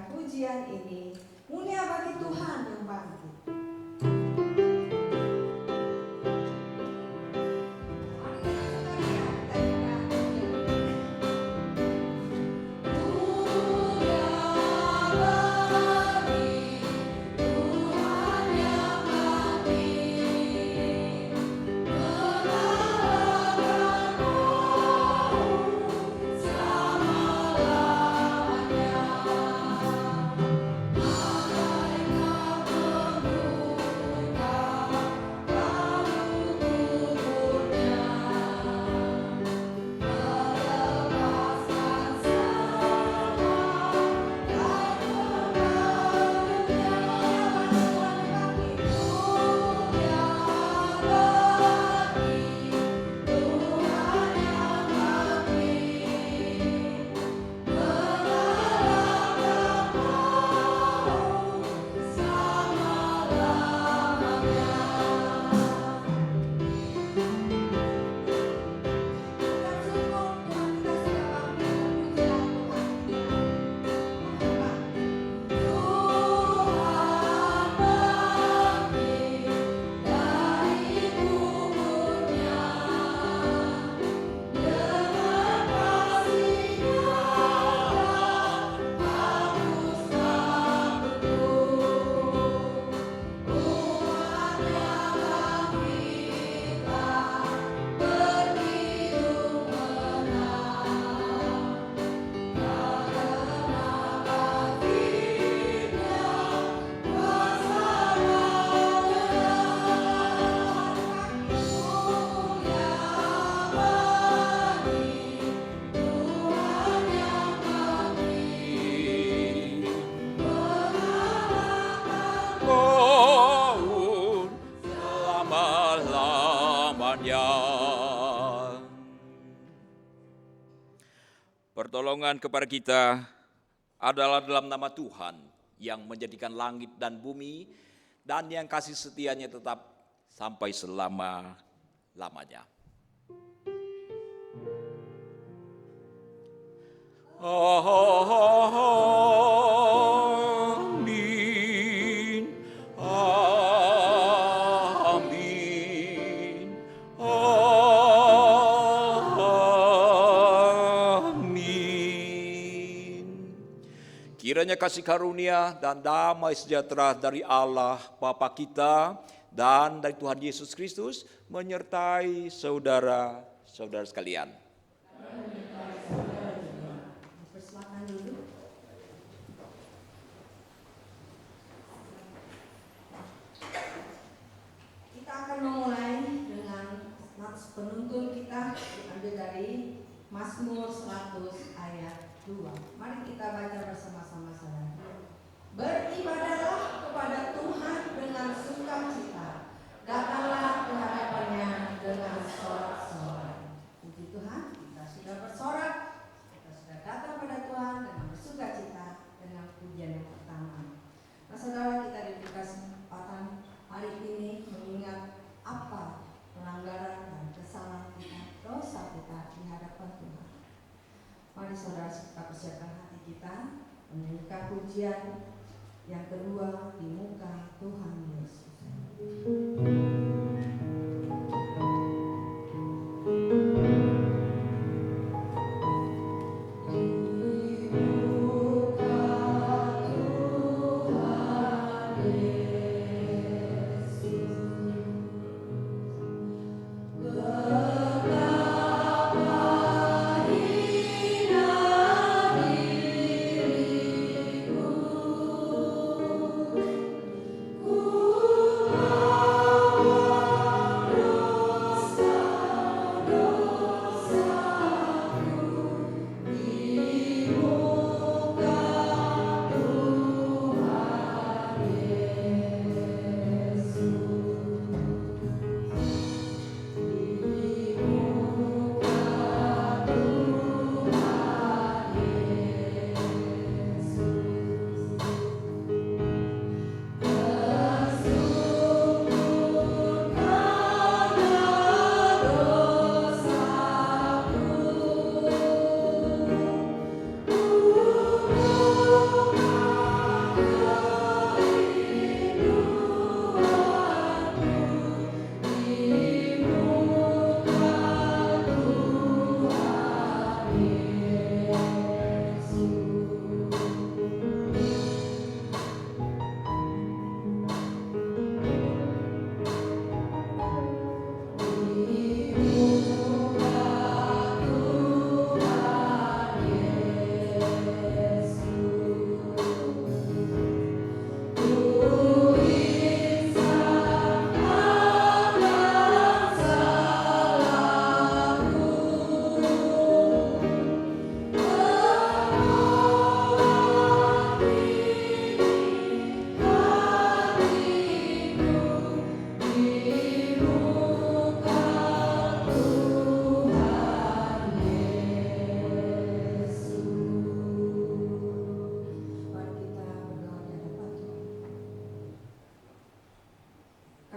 menyanyikan pujian ini. Mulia bagi Tuhan yang bangkit. Pertolongan kepada kita adalah dalam nama Tuhan yang menjadikan langit dan bumi dan yang kasih setianya tetap sampai selama-lamanya. Amin. Amin. Amin. Kiranya kasih karunia dan damai sejahtera dari Allah Bapa kita dan dari Tuhan Yesus Kristus menyertai saudara-saudara sekalian. Memulai dengan nats penuntun kita diambil dari Mazmur 100 ayat 2. Mari kita baca bersama-sama saudara. Beribadahlah kepada Tuhan dengan sukacita, datanglah ke hadapannya dengan sorak-sorai. Puji Tuhan, kita sudah bersorak, kita sudah datang pada Tuhan dengan bersukacita dengan pujian yang pertama. Nah saudara, kita diberi kesempatan hari ini mengingat apa pelanggaran dan kesalahan kita, dosa kita di hadapan Tuhan. Mari saudara kita persiapkan hati kita menyanyikan pujian yang kedua di muka Tuhan Yesus.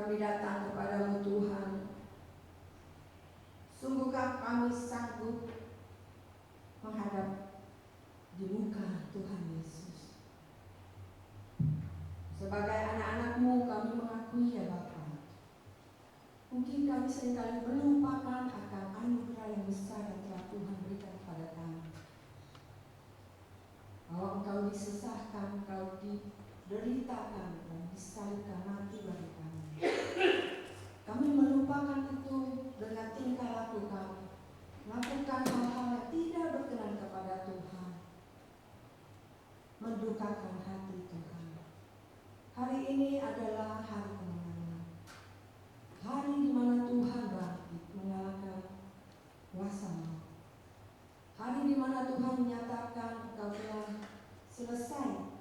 kami datang kepadamu Tuhan. Sungguhkah kami sanggup menghadap di muka Tuhan Yesus? Sebagai anak-anak-Mu kami mengakui ya Bapa, mungkin kami seringkali melupakan akan anugerah yang besar yang telah Tuhan berikan kepada kami. Bahwa Engkau disesahkan, Engkau dideritakan dan disalibkan mati bagi kami. Kami melupakan itu dengan tingkah laku kami, melakukan hal-hal yang tidak berkenan kepada Tuhan, mendukakan hati Tuhan. Hari ini adalah hari kemenangan, hari di mana Tuhan bangkit mengalahkan kuasa maut, hari di mana Tuhan menyatakan Engkau telah selesai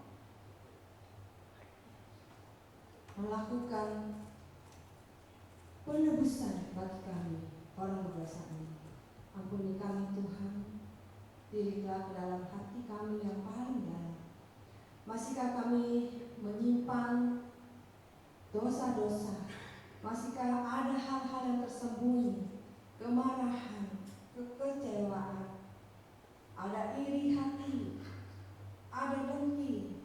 melakukan penebusan bagi kami orang berdosa ini. Ampuni kami Tuhan, dirilah ke dalam hati kami yang paling dalam. Masihkah kami menyimpan dosa-dosa? Masihkah ada hal-hal yang tersembunyi, kemarahan, kekecewaan, ada iri hati, ada dengki,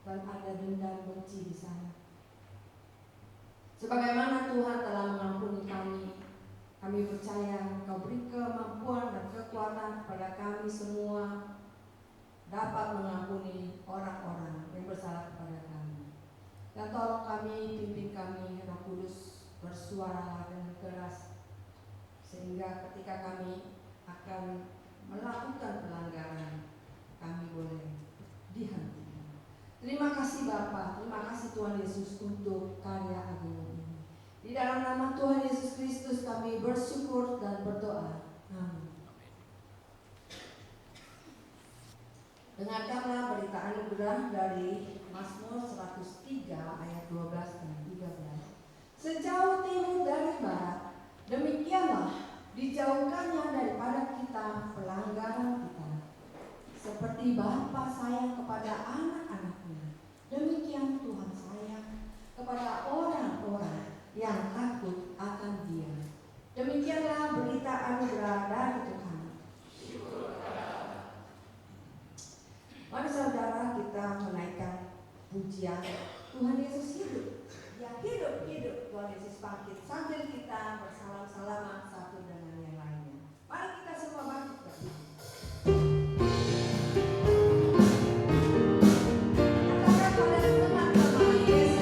dan ada dendam benci di sana? Sebagaimana Tuhan telah mengampuni kami, kami percaya Engkau beri kemampuan dan kekuatan kepada kami semua dapat mengampuni orang-orang yang bersalah kepada kami. Dan tolong kami, pimpin kami, Roh Kudus, bersuaralah dengan keras, sehingga ketika kami akan melakukan pelanggaran, kami boleh dihentikan. Terima kasih Bapa, terima kasih Tuhan Yesus untuk karya agung ini. Di dalam nama Tuhan Yesus Kristus kami bersyukur dan berdoa. Amin. Dengarkanlah berita anugerah dari Mazmur 103 ayat 12 dan 13. Sejauh timur dari barat, demikianlah dijauhkannya daripada kita pelanggaran kita. Seperti Bapa sayang kepada anak-anaknya, demikian Tuhan sayang kepada orang-orang yang takut akan Dia. Demikianlah berita anugerah dari Tuhan. Mari saudara kita menaikkan pujian Tuhan Yesus hidup. Ya hidup, Tuhan Yesus bangkit. Sambil kita bersalam-salaman satu dengan yang lainnya. Mari kita semua bangkit bersama. Yesus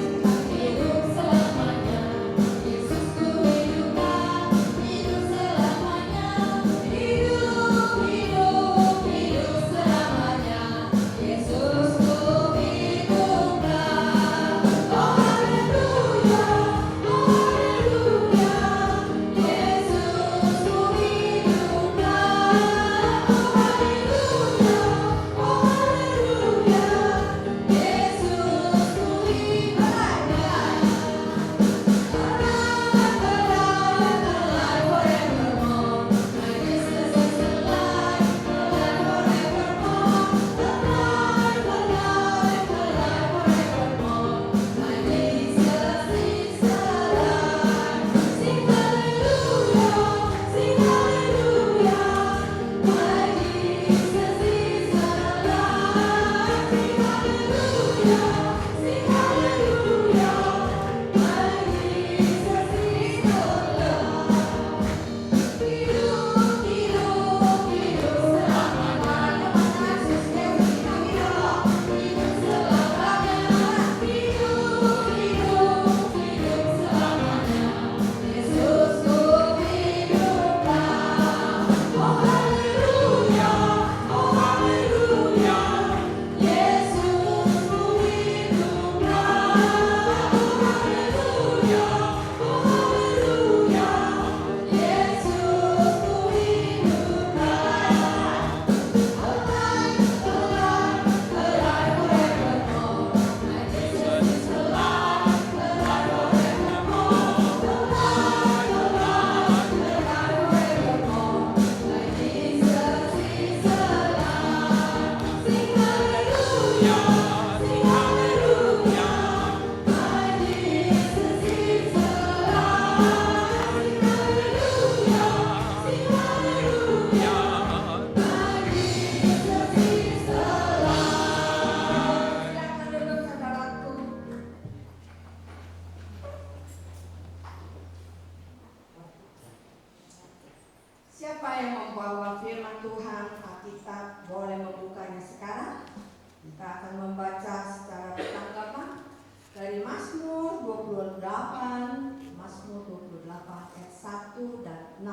6.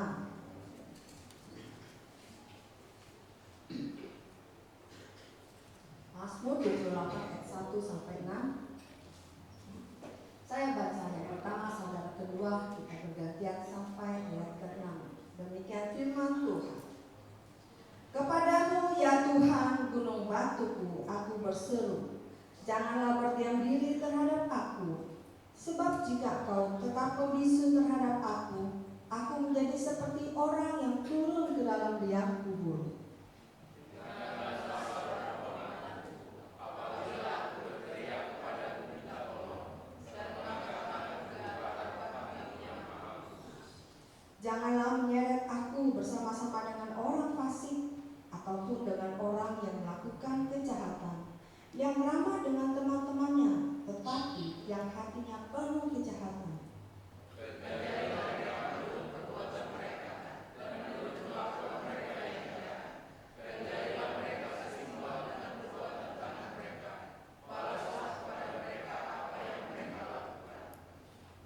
Mazmur 28 ayat 1 sampai 6. Saya baca yang pertama, saudara kedua, kita bergantian sampai ayat ke-6. Demikian firman Tuhan. Kepadamu ya Tuhan, gunung batuku, aku berseru. Janganlah berdiam diri terhadap aku. Sebab jika kau tetap membisu terhadap aku menjadi seperti orang yang turun ke dalam liang kubur. Janganlah menyeret aku bersama-sama dengan orang fasik ataupun dengan orang yang melakukan kejahatan, yang ramah dengan teman-temannya, tetapi yang hatinya penuh kejahatan.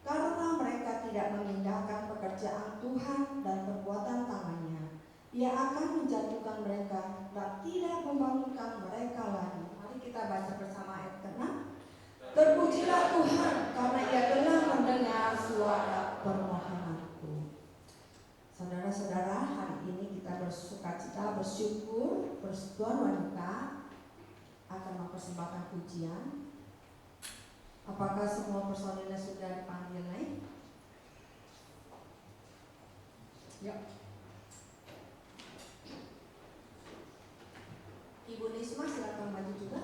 Karena mereka tidak mengindahkan pekerjaan Tuhan dan perbuatan tangannya, Ia akan menjatuhkan mereka dan tidak membangunkan mereka lagi. Mari kita baca bersama ayat ke-6. Terpujilah Tuhan karena Ia telah mendengar suara permohonanku. Saudara-saudara, hari ini kita bersukacita, bersyukur, Persekutuan Wanita akan mempersembahkan pujian. Apakah semua personilnya sudah dipanggil naik? Ya. Ibu Nisma silakan maju juga.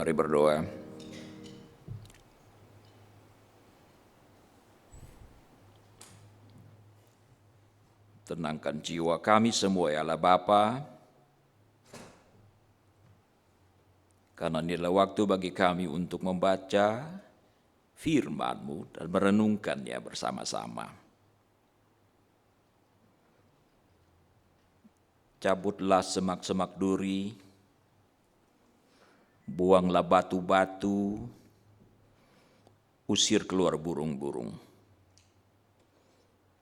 Mari berdoa. Tenangkan jiwa kami semua ya Allah Bapa, karena inilah waktu bagi kami untuk membaca firman-Mu dan merenungkannya bersama-sama. Cabutlah semak-semak duri, buanglah batu-batu, usir keluar burung-burung.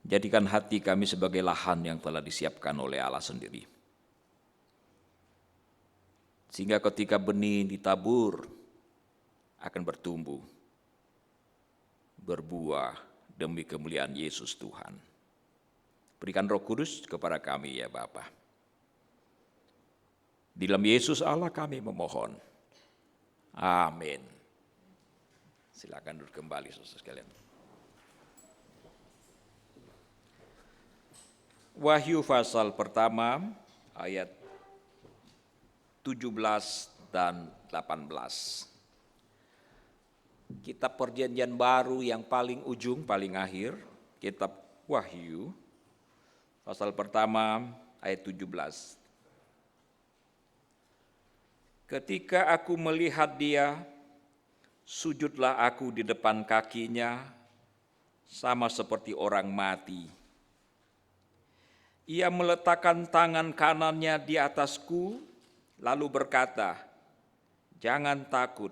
Jadikan hati kami sebagai lahan yang telah disiapkan oleh Allah sendiri. Sehingga ketika benih ditabur, akan bertumbuh, berbuah demi kemuliaan Yesus Tuhan. Berikan Roh Kudus kepada kami ya Bapa. Di dalam Yesus Allah kami memohon. Amin. Silakan duduk kembali saudara sekalian. Wahyu pasal pertama ayat 17 dan 18. Kitab Perjanjian Baru yang paling ujung, paling akhir, kitab Wahyu pasal pertama ayat 17. Ketika aku melihat dia, sujudlah aku di depan kakinya, sama seperti orang mati. Ia meletakkan tangan kanannya di atasku, lalu berkata, "Jangan takut,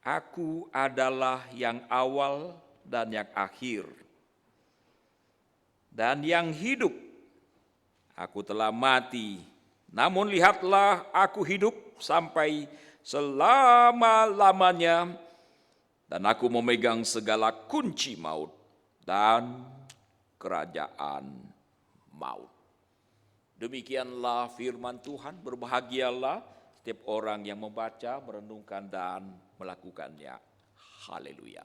aku adalah yang awal dan yang akhir, dan yang hidup. Aku telah mati, namun lihatlah aku hidup sampai selama-lamanya, dan aku memegang segala kunci maut dan kerajaan maut." Demikianlah firman Tuhan. Berbahagialah setiap orang yang membaca, merenungkan, dan melakukannya. Haleluya.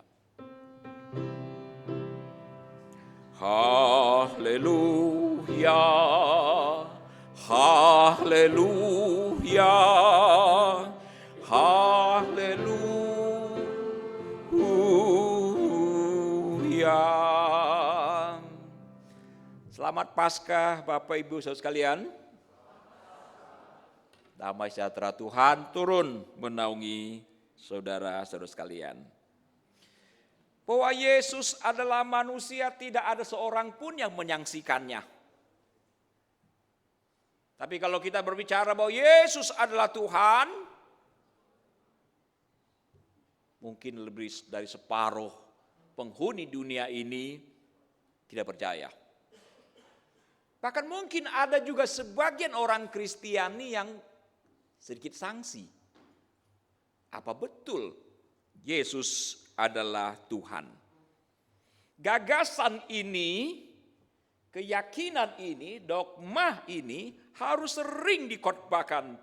Haleluya. Haleluya. Haleluya. Selamat Paskah Bapak Ibu Saudara sekalian. Damai sejahtera Tuhan turun menaungi saudara-saudara sekalian. Bahwa Yesus adalah manusia, tidak ada seorang pun yang menyaksikannya. Tapi kalau kita berbicara bahwa Yesus adalah Tuhan, mungkin lebih dari separuh penghuni dunia ini tidak percaya. Bahkan mungkin ada juga sebagian orang Kristiani yang sedikit sangsi. Apa betul Yesus adalah Tuhan? Gagasan ini, keyakinan ini, dogma ini harus sering dikhotbahkan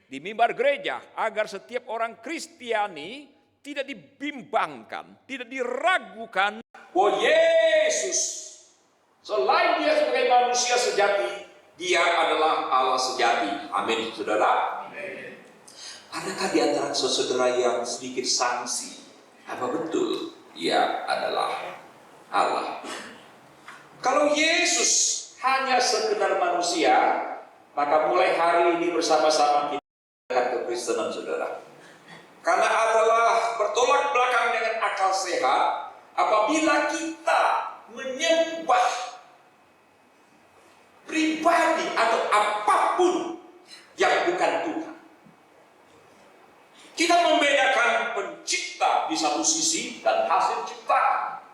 di mimbar gereja agar setiap orang Kristiani tidak dibimbangkan, tidak diragukan bahwa Yesus selain dia sebagai manusia sejati, dia adalah Allah sejati. Amin, saudara. Amin. Adakah di antara saudara yang sedikit sangsi? Apa betul dia adalah Allah? Kalau Yesus hanya sekedar manusia, maka mulai hari ini bersama-sama kita akan kekristenan, saudara. Karena adalah bertolak belakang dengan akal sehat apabila kita menyembah pribadi atau apapun yang bukan Tuhan. Kita membedakan pencipta di satu sisi dan hasil ciptaan.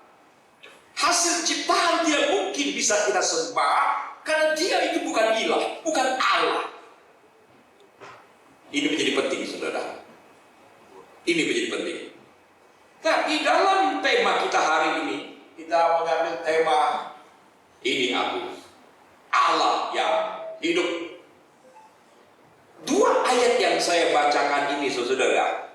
Hasil ciptaan tidak mungkin bisa kita sembah karena dia itu bukan ilah, bukan Allah. Ini menjadi penting, saudara. Ini menjadi penting. Nah, di dalam tema kita hari ini, kita mengambil tema ini aku, Allah yang hidup. Dua ayat yang saya bacakan ini, saudara,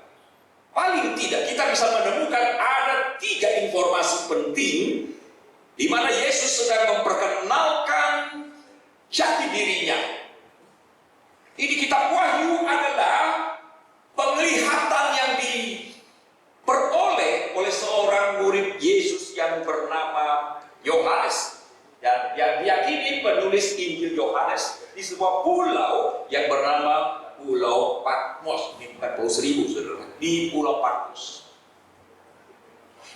paling tidak kita bisa menemukan ada 3 informasi penting di mana Yesus sedang memperkenalkan jati dirinya. Ini kitab Wahyu adalah penglihatan penulis Injil Yohanes di sebuah pulau yang bernama Pulau Patmos. Ini bukan Pulau Seribu, saudara. Di Pulau Patmos.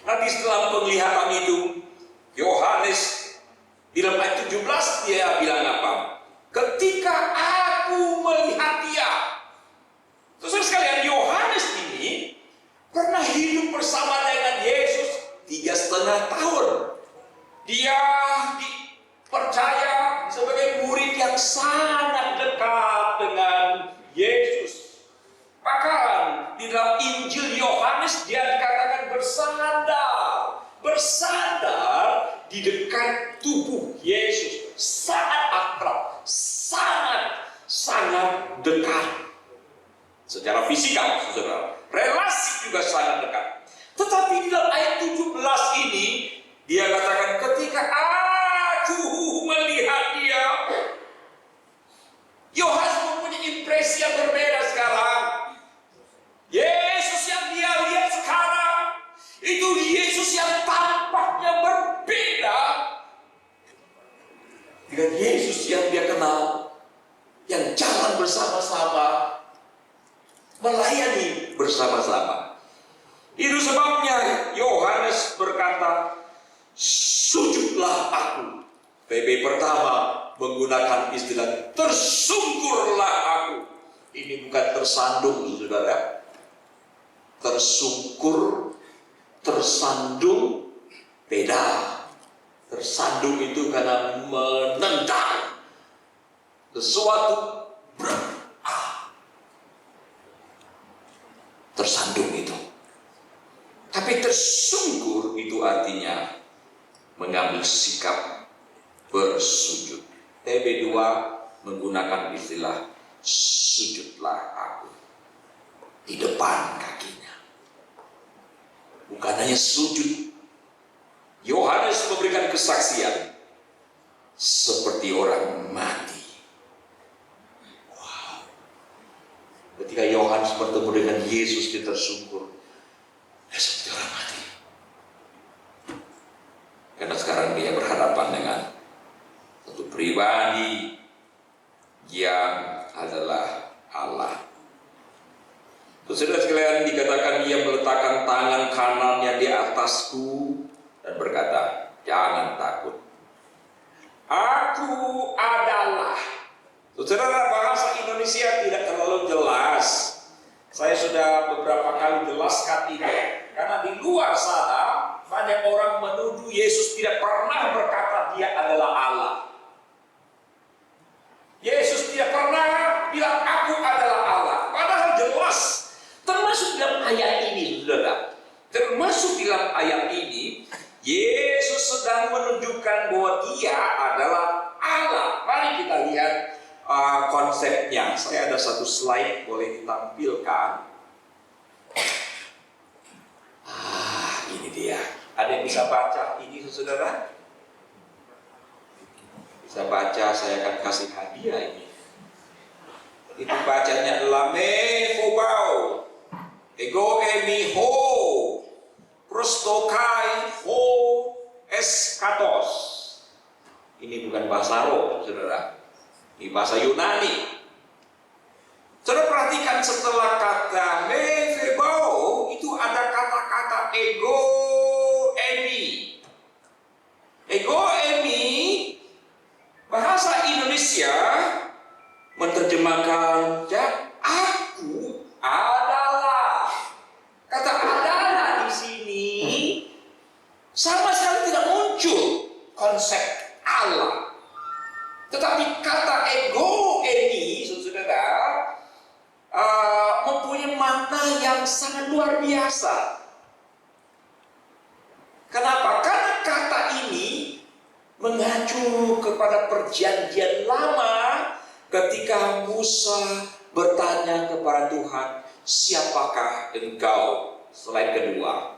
Nanti setelah penglihatan itu, Yohanes di dalam ayat 17 dia bilang apa? Ketika aku melihat dia. Saudara sekalian, Yohanes ini pernah hidup bersama dengan Yesus 3,5 tahun. Dia dipercaya sebagai murid yang sangat dekat dengan Yesus. Bahkan di dalam Injil Yohanes dia dikatakan bersandar di dekat tubuh Yesus, sangat akrab, sangat dekat. Secara fisikal, saudara, relasi juga sangat dekat. Tetapi di dalam ayat 17 ini dia katakan ketika aku melihat dia, Yohanes mempunyai impresi yang berbeda sekarang. Yesus yang dia lihat sekarang itu Yesus yang tampaknya berbeda dengan Yesus yang dia kenal, yang jalan bersama-sama, melayani bersama-sama. Itu sebabnya Yohanes berkata, sujudlah aku. PB pertama menggunakan istilah tersungkurlah aku. Ini bukan tersandung, saudara. Tersungkur, tersandung, beda. Tersandung itu karena menendang sesuatu, tersandung itu. Tapi tersungkur itu artinya mengambil sikap bersujud. TB2 menggunakan istilah sujudlah aku di depan kakinya. Bukan hanya sujud. Yohanes memberikan kesaksian seperti orang mati. Wow. Ketika Yohanes bertemu dengan Yesus dia tersungkur. Dia seperti orang mati. Karena sekarang dia berhadapan dengan satu pribadi yang adalah Allah. Saudara sekalian, dikatakan ia meletakkan tangan kanannya di atasku dan berkata, jangan takut. Aku adalah. Saudara, bahasa Indonesia tidak terlalu jelas. Saya sudah beberapa kali jelaskan ini. Karena di luar sana banyak orang menuduh Yesus tidak pernah berkata dia adalah Allah. Yesus tidak pernah bilang aku adalah Allah. Padahal jelas. Termasuk dalam ayat ini, saudara. Termasuk dalam ayat ini, Yesus sedang menunjukkan bahwa dia adalah Allah. Mari kita lihat konsepnya. Saya ada satu slide, boleh ditampilkan. Ini dia. Ada yang bisa baca ini, saudara? Bisa baca, saya akan kasih hadiah ini. Itu bacanya adalah me fobau, ego emi ho, prostokai ho eskatos. Ini bukan bahasa Roh, saudara. Ini bahasa Yunani. Saudara perhatikan setelah kata me fobau itu ada kata-kata ego emi. Ego emi bahasa Indonesia menerjemahkan aku adalah. Kata adalah di sini sama sekali tidak muncul konsep Allah. Tetapi kata ego ini, saudara, mempunyai makna yang sangat luar biasa. Kenapa? Karena kata ini mengacu kepada perjanjian lama ketika Musa bertanya kepada Tuhan, siapakah engkau selain kedua?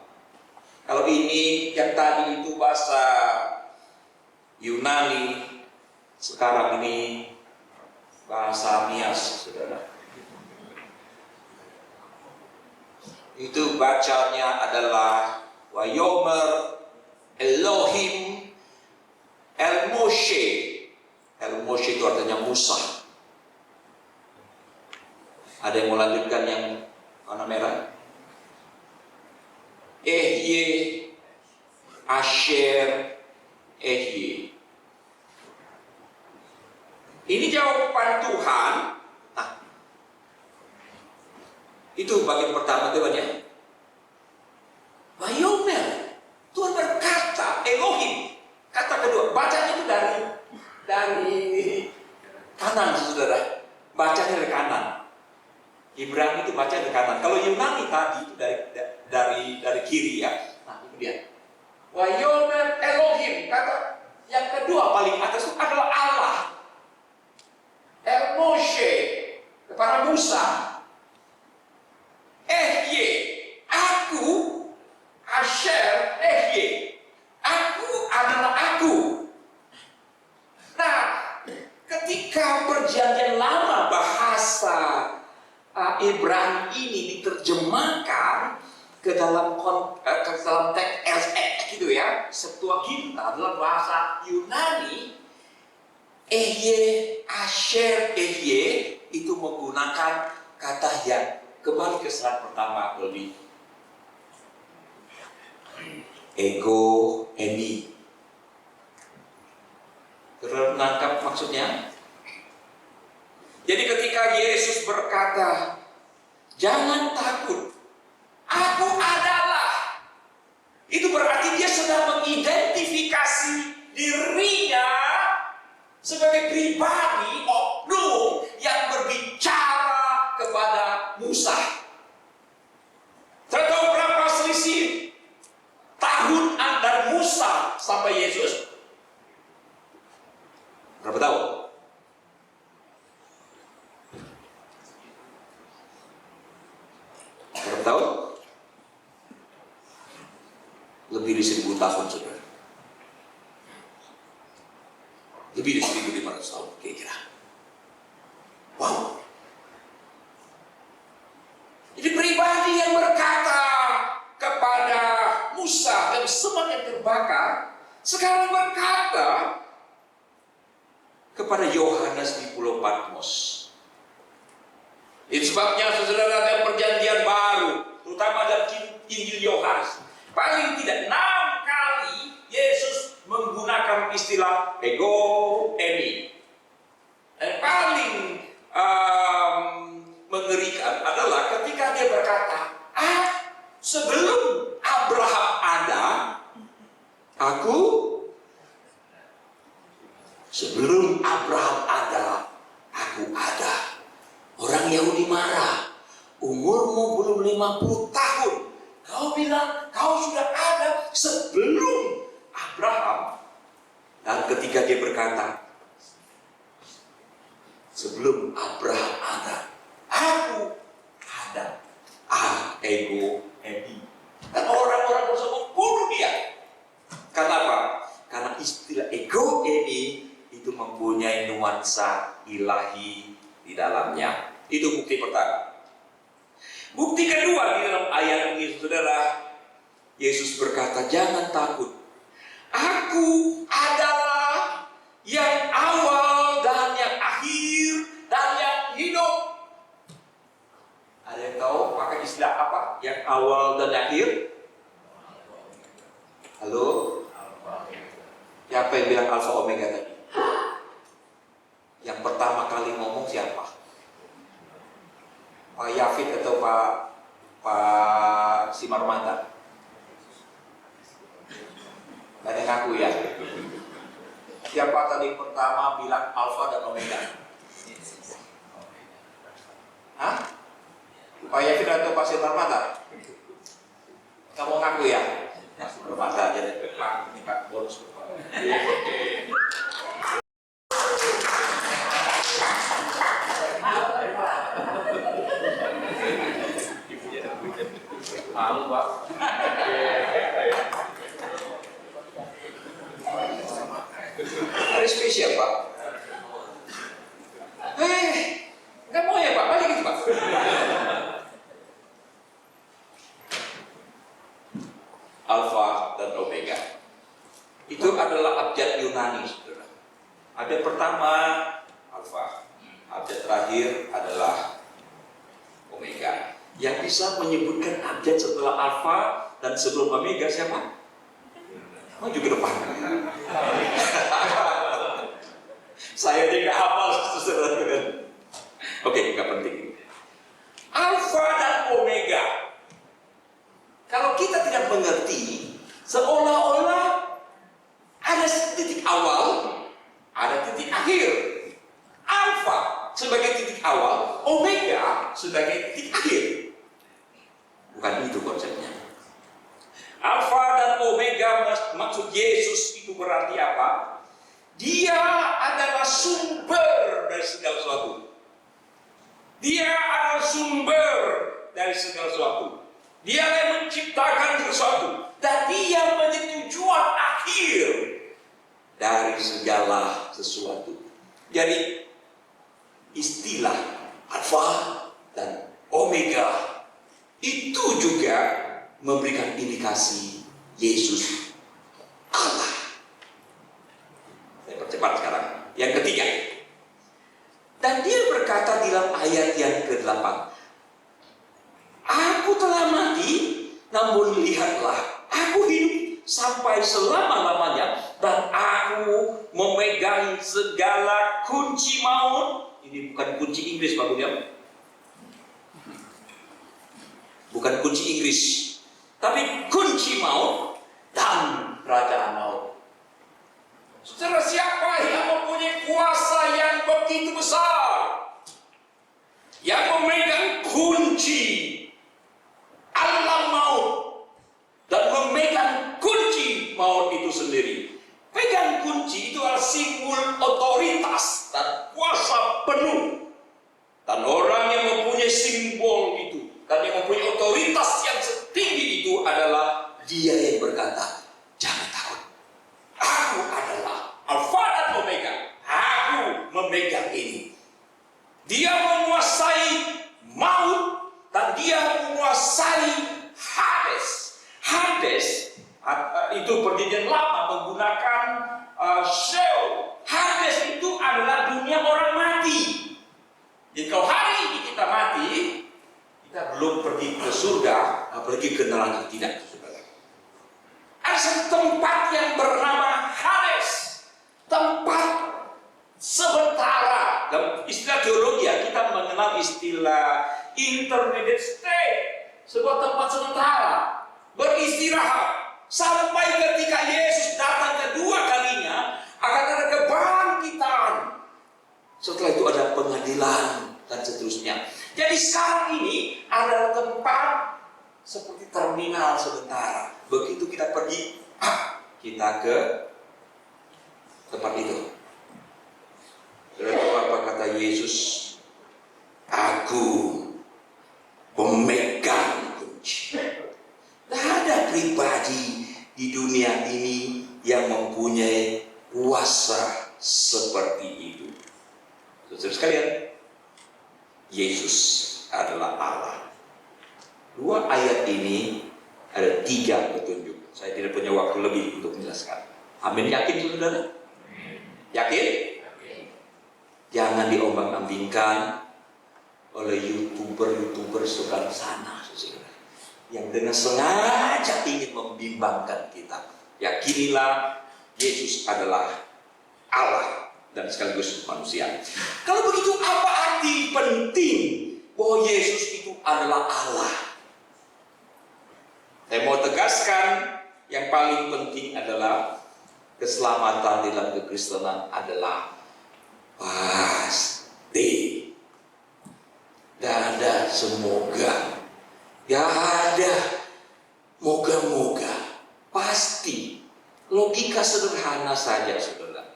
Kalau ini yang tadi itu bahasa Yunani, sekarang ini bahasa Mias, saudara. Itu bacanya adalah Wayomer Elohim El Moshe Musa. Ada yang mau lanjutkan yang warna merah? Ehye, Asher, Ehye. Ini jawaban Tuhan. Nah, itu bagian pertama jawabannya. Wayomer, Tuhan berkata, Elohim. Kata kedua, bacanya itu dari kanan, saudara. Bacanya dari kanan. Ibrani itu baca dari kanan. Kalau Yunani tadi itu dari kiri ya. Nah, itu dia. Wayomer Elohim. Kata yang kedua paling atas itu adalah Allah. El Moshe kepada Musa. Ehye, aku, Asher, Ehye. Aku adalah aku. Nah, ketika perjanjian lama bahasa Ibrani ini diterjemahkan ke dalam teks gitu ya, Septuaginta dalam bahasa Yunani, Ehye, Asher, Ehye itu menggunakan kata yang kembali ke slide pertama lebih. Ego, emi. Terus menangkap maksudnya? Jadi ketika Yesus berkata, jangan takut, aku adalah. Itu berarti dia sedang mengidentifikasi dirinya sebagai pribadi, oknum yang berbicara kepada Musa. Tahu berapa selisih tahun antara Musa sampai Yesus? Berapa tahun? Berapa tahun? Lebih dari 1000 tahun, saudara. Lebih dari 1500 tahun, kira-kira. Wow. Jadi pribadi yang berkata kepada Musa dan semak yang terbakar, sekarang berkata kepada Yohanes di Pulau Patmos. Itu sebabnya saudara dalam perjanjian baru, terutama dalam Injil Yohanes, paling tidak 6 kali Yesus menggunakan istilah ego, emi. Dan paling mengerikan adalah ketika dia berkata, sebelum Abraham ada, aku. Sebelum Abraham ada, aku ada. Orang Yahudi marah. Umurmu belum 50 tahun. Kau bilang kau sudah ada sebelum Abraham. Dan ketika dia berkata, sebelum Abraham ada, aku ada. Ego, emi. Dan orang-orang tersebut bunuh dia. Kenapa? Karena istilah ego, emi itu mempunyai nuansa ilahi di dalamnya. Itu bukti pertama. Bukti kedua di dalam ayat ini, saudara, Yesus berkata, jangan takut. Aku adalah yang awal dan yang akhir dan yang hidup. Ada yang tahu pakai istilah apa? Yang awal dan akhir? Halo? Siapa yang bilang alfa omega tadi? Yang pertama kali ngomong siapa? Pak Yafid atau Pak Simarmata? Gak ada yang ngaku ya? Siapa tadi pertama bilang alfa dan omega? Hah? Pak Yafid atau Pak Simarmata? Kamu ngaku ya? Simarmata aja deh. Pak, ini Pak bonus. Malu Pak. Hari spesial Pak. Nggak mau ya Pak, balik gitu Pak. Alfa dan Omega itu adalah abjad Yunani, saudara. Abjad pertama Alfa. Abjad terakhir adalah Omega. Yang bisa menyebutkan abjad setelah Alfa dan sebelum Omega siapa? Maju ke depan. Saya tidak hafal, saudara. Oke, nggak penting. Alfa dan Omega. Kalau kita tidak mengerti, seolah-olah ada titik awal, ada titik akhir. Alfa sebagai titik awal, Omega sebagai titik akhir. Bukan itu konsepnya. Alfa dan Omega maksud Yesus itu berarti apa? Dia adalah sumber dari segala sesuatu. Dia adalah sumber dari segala sesuatu. Dia yang menciptakan sesuatu. Dan dia menjadi tujuan akhir dari segala sesuatu. Jadi istilah Alfa dan Omega itu juga memberikan indikasi Yesus Allah. Saya percepat sekarang. Yang ketiga. Dan dia berkata di dalam ayat yang ke-8. Aku telah mati, namun lihatlah, aku hidup sampai selama-lamanya, dan aku memegang segala kunci maut. Ini bukan kunci Inggris, Pak William. Bukan kunci Inggris, tapi kunci maut dan kerajaan maut. Saudara, siapa yang mempunyai kuasa yang begitu besar, yang memegang kunci alam maut dan memegang kunci maut itu sendiri? Pegang kunci itu adalah simbol otoritas dan kuasa penuh. Dan orang yang mempunyai simbol itu dan yang mempunyai otoritas yang setinggi itu adalah dia yang berkata, jangan takut. Aku adalah Alfa dan Omega. Aku memegang ini. Dia menguasai maut dan dia menguasai Hades. Hades itu perjanjian lama menggunakan Sheol. Hades itu adalah dunia orang mati. Jadi kalau hari ini kita mati, kita belum pergi ke surga, apalagi ke neraka, tidak. Ada satu tempat yang bernama Hades, tempat sementara. Dalam istilah teologi kita mengenal istilah intermediate state, sebuah tempat sementara, beristirahat sampai ketika Yesus datang kedua kalinya akan ada kebangkitan. Setelah itu ada pengadilan dan seterusnya. Jadi sekarang ini adalah tempat seperti terminal sementara. Begitu kita pergi, kita ke tempat itu. Apa kata Yesus? Aku pemegang kunci. Tidak ada pribadi di dunia ini yang mempunyai kuasa seperti itu. Saudara sekalian, Yesus adalah Allah. Dua ayat ini ada 3 petunjuk. Saya tidak punya waktu lebih untuk menjelaskan. Amin, yakin saudara? Yakin? Jangan diombang-ambingkan oleh YouTuber sebelah sana, saudara, yang dengan sengaja ingin membimbangkan kita. Yakinilah Yesus adalah Allah dan sekaligus manusia. Kalau begitu, apa arti penting bahwa Yesus itu adalah Allah? Saya mau tegaskan, yang paling penting adalah keselamatan dalam kekristenan adalah pasti. Tidak ada semoga, tidak ada moga-moga, pasti. Logika sederhana saja, saudara.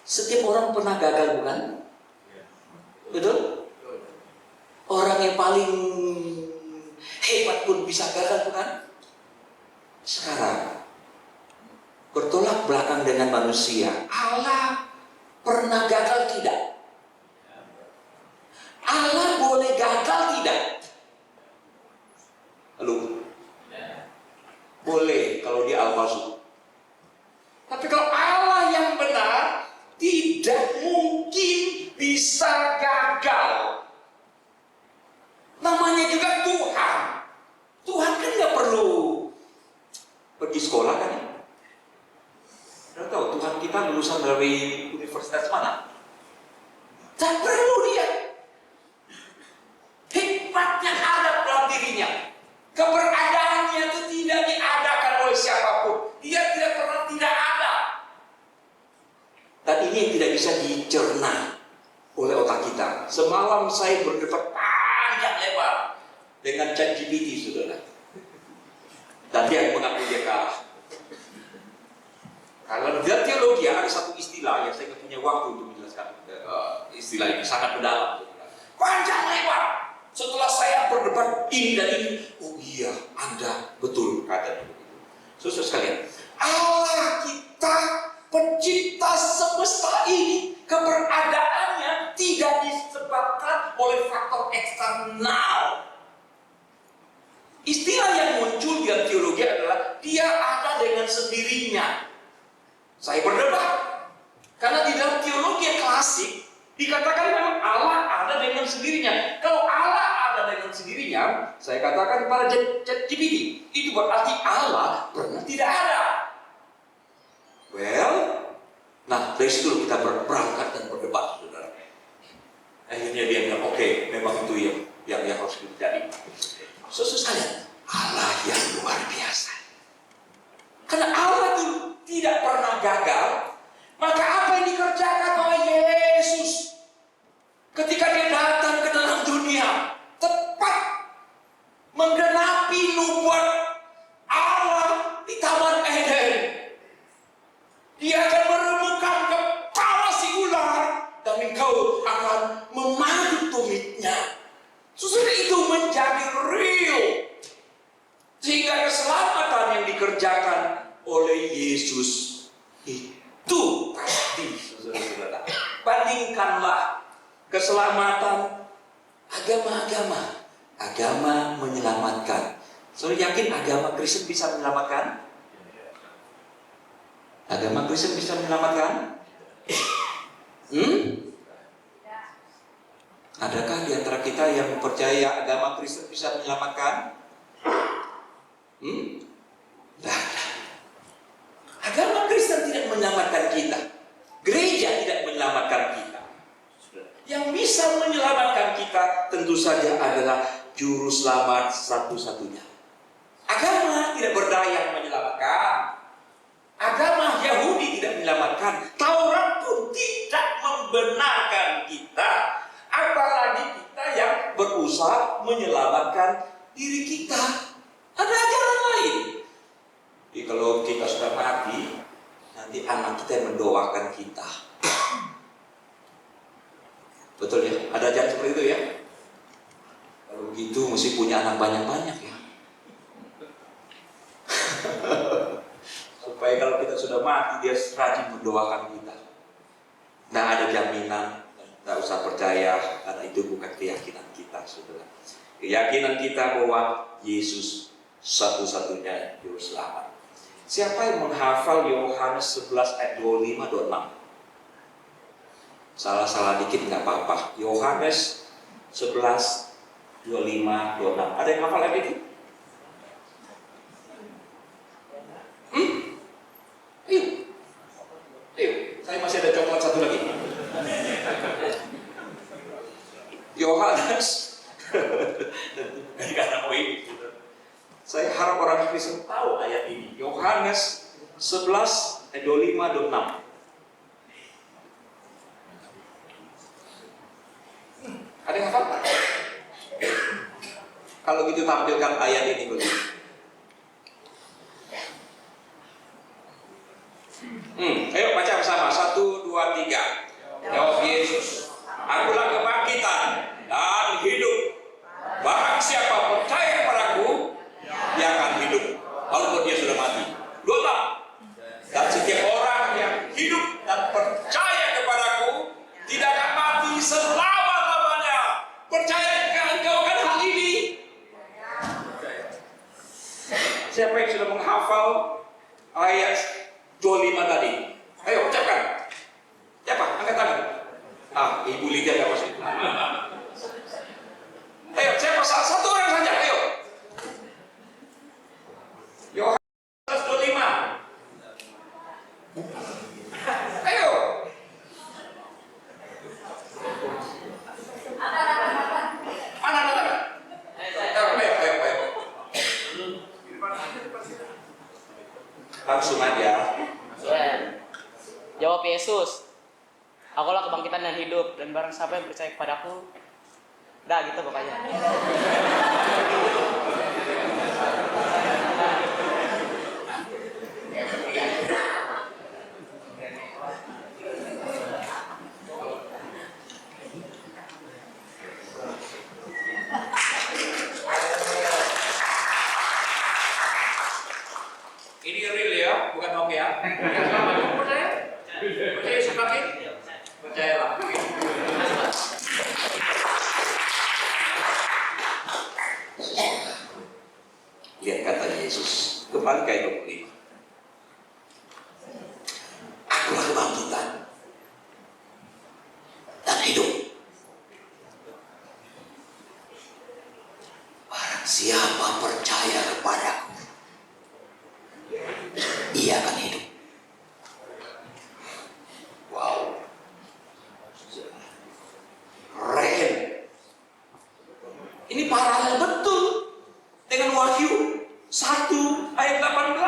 Setiap orang pernah gagal, bukan? Betul? Orang yang paling hebat pun bisa gagal, bukan? Sekarang bertolak belakang dengan manusia. Allah pernah gagal tidak? Allah boleh gagal tidak? Lalu boleh kalau dia al-masuk. Tapi kalau Allah yang benar, tidak mungkin Sudah tahu Tuhan kita lulusan dari universitas mana? Tak perlu dia. Hikmatnya ada dalam dirinya. Keberadaannya itu tidak diadakan oleh siapapun. Dia tidak pernah tidak ada. Dan ini yang tidak bisa dicerna oleh otak kita. Semalam saya berdebat panjang lebar dengan ChatGPT, saudara. Dan dia mengaku dia kalah. Kalau di teologi ada satu istilah yang saya tidak punya waktu untuk menjelaskan. Istilah ini sangat mendalam. Panjang lebar. Setelah saya berdebat ini dan ini, oh iya, Anda betul katanya begitu. Saudara sekalian, Allah kita pencipta semesta ini, keberadaannya tidak disebabkan oleh faktor eksternal. Istilah yang muncul di teologi adalah dia ada dengan sendirinya. Saya berdebat karena di dalam teologi klasik dikatakan memang Allah ada dengan sendirinya. Kalau Allah ada dengan sendirinya, saya katakan pada ChatGPT, itu berarti Allah pernah tidak ada. Well, nah dari situ kita berangkat dan berdebat, saudara. Akhirnya dia bilang, oke, memang itu yang harus terjadi. Saudara sekalian, Allah yang luar biasa. Karena Allah itu tidak pernah gagal, maka apa yang dikerjakan oleh Yesus ketika dia datang ke dalam dunia, tepat menggenapi nubuat Allah di Taman Eden. Dia akan meremukkan kepala si ular dan engkau akan memadu tumitnya. Sesudah itu menjadi real, sehingga keselamatan yang dikerjakan oleh Yesus itu pasti, saudara-saudara. Bandingkanlah keselamatan agama menyelamatkan. Saudara yakin agama Kristen bisa menyelamatkan? Agama Kristen bisa menyelamatkan? Adakah di antara kita yang percaya agama Kristen bisa menyelamatkan? Tidak. Agama Kristen tidak menyelamatkan kita. Gereja tidak menyelamatkan kita. Yang bisa menyelamatkan kita tentu saja adalah juru selamat satu-satunya. Agama tidak berdaya menyelamatkan. Agama Yahudi tidak menyelamatkan. Taurat pun tidak membenarkan kita. Apalagi kita yang berusaha menyelamatkan diri kita. Ada ajaran lain. Jadi kalau kita sudah mati, nanti anak kita yang mendoakan kita. Betul ya? Ada ajaran seperti itu ya? Kalau begitu mesti punya anak banyak-banyak ya. Supaya kalau kita sudah mati, dia rajin mendoakan kita. Nah, ada jaminan. Tidak usah percaya, karena itu bukan keyakinan kita, saudara. Keyakinan kita bahwa Yesus satu-satunya juru selamat. Siapa yang menghafal Yohanes 11 ayat 25-26? Salah-salah dikit nggak apa-apa. Yohanes 11 25-26. Ada yang hafal ayat itu? Ayo, saya masih ada coklat satu lagi. Yohanes. Saya harap orang Kristen tahu ayat ini. Yohanes 11 ayat 25-26. Ada yang hafal? Kalau gitu tampilkan ayat ini dulu. Ayo baca bersama. 1, 2, 3. Jawab Yesus, akulah kebangkitan dan hidup. Barang siapa percaya kepadaku, dia akan hidup walaupun dia sudah mati. 26. Dan setiap orang yang hidup dan percaya kepadaku tidak akan mati selama-lamanya. Percayakah engkau kan hal ini? Siapa yang sudah menghafal ayat 25 tadi? Ayo ucapkan. Siapa? Angkat tangan. Ibu Lydia gak masuk. Ayo, siapa? Satu orang saja. Ayo. Yohanes 25. Jawab Yesus, "Akulah kebangkitan dan hidup, dan barang siapa yang percaya kepadaku," dah gitu pokoknya. Ini real ya, bukan hoax ya. Percaya? Percaya semakin? Percayalah. Lihat kata Yesus, kembali ke ayat 25. Akulah kebangkitan dan hidup. Barang siapa percaya kepadaku, ia akan hidup. Wow, keren. Ini paralel betul dengan Wahyu 1 ayat 18.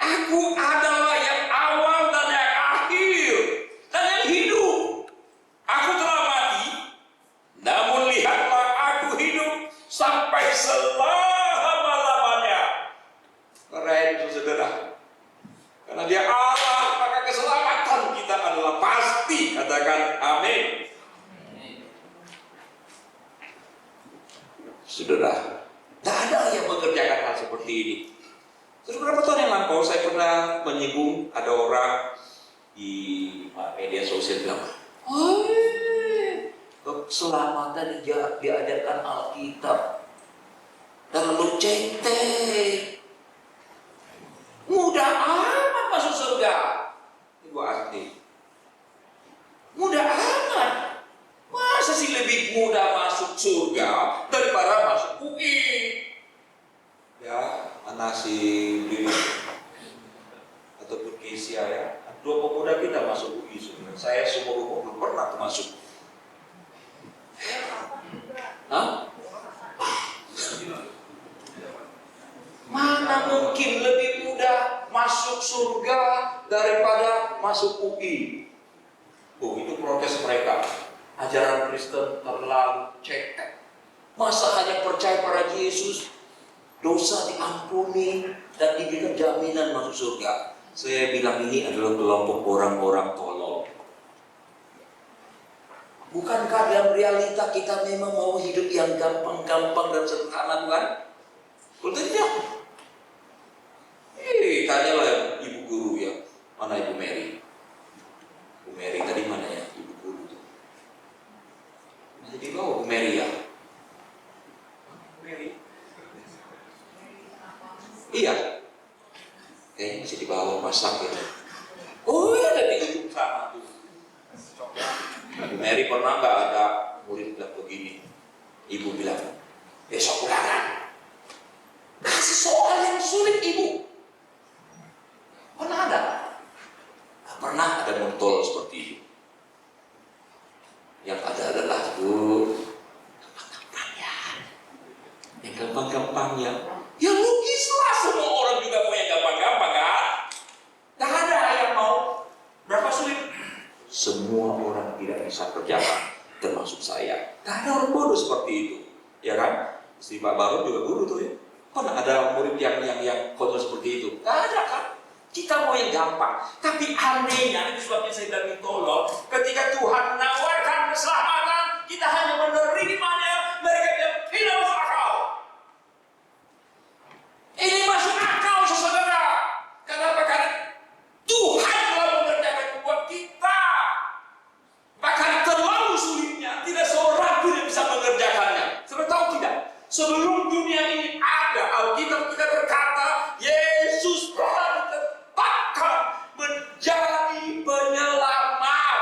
Aku adalah yang awal dan yang akhir dan yang hidup. Aku telah mati, namun lihatlah aku hidup sampai selama-lamanya. Keren itu saudara. Karena dia Allah, maka keselamatan kita adalah pasti. Katakan amin. Saudara, tidak ada yang mengerjakan hal seperti ini. Terus beberapa tahun yang lampau saya pernah menyinggung, ada orang di media sosial bilang, keselamatan diajarkan Alkitab dan lu centeng, mudah amat masuk surga. Ibu asli, mudah amat. Masa sih lebih mudah masuk surga daripada masuk UI? Ya, mana si Diri ataupun Kesia ya, dua pemuda kita masuk UI sebenarnya. Saya seumur umur belum pernah tuh masuk. Hah? Mana mungkin lebih mudah masuk surga daripada masuk UI? Oh, itu protes mereka. Ajaran Kristen terlalu cetek. Masa hanya percaya pada Yesus, dosa diampuni dan diberikan jaminan masuk surga? Saya bilang ini adalah kelompok orang-orang tolol. Bukankah dalam realita kita memang mau hidup yang gampang-gampang dan sederhana, bukan? Betul tidak? Tanyalah ibu guru ya. Mana Ibu Mary? Bu Mary tadi mana ya ibu guru itu? Masih di bawah Bu Mary ya? Mary? Iya. Kayaknya masih di bawah masak ya. Oh iya, ada di ujung sana tuh. Bu Mary pernah nggak ada murid bilang begini? Ibu bilang, besok ulangan. Kasih soal yang sulit ibu. Pernah ada? Nggak pernah ada mentol seperti itu. Yang ada adalah gampang-gampangnya. Yang gampang-gampangnya. Ya logislah, semua orang juga mau yang gampang-gampang kan? Gak ada yang mau berapa sulit. Semua orang tidak bisa kerjakan, termasuk saya. Gak ada orang bodoh seperti itu, ya kan? Si Pak Baru juga guru tuh ya. Mana ada murid yang konyol seperti itu? Gak ada kan? Kita mau yang gampang. Tapi anehnya, itu sebabnya saya bilang tolong. Ketika Tuhan menawarkan keselamatan, kita hanya menerimanya. Mereka bilang tidak masuk akal. Ini masuk akal, saudara. Kenapa? Karena Tuhan telah mengerjakan buat kita. Bahkan terlalu sulitnya, tidak seorang pun yang bisa mengerjakannya. Saudara tahu tidak? Sebelum dunia ini ada, Alkitab kita berkata, Yesus telah ditetapkan menjadi penyelamat.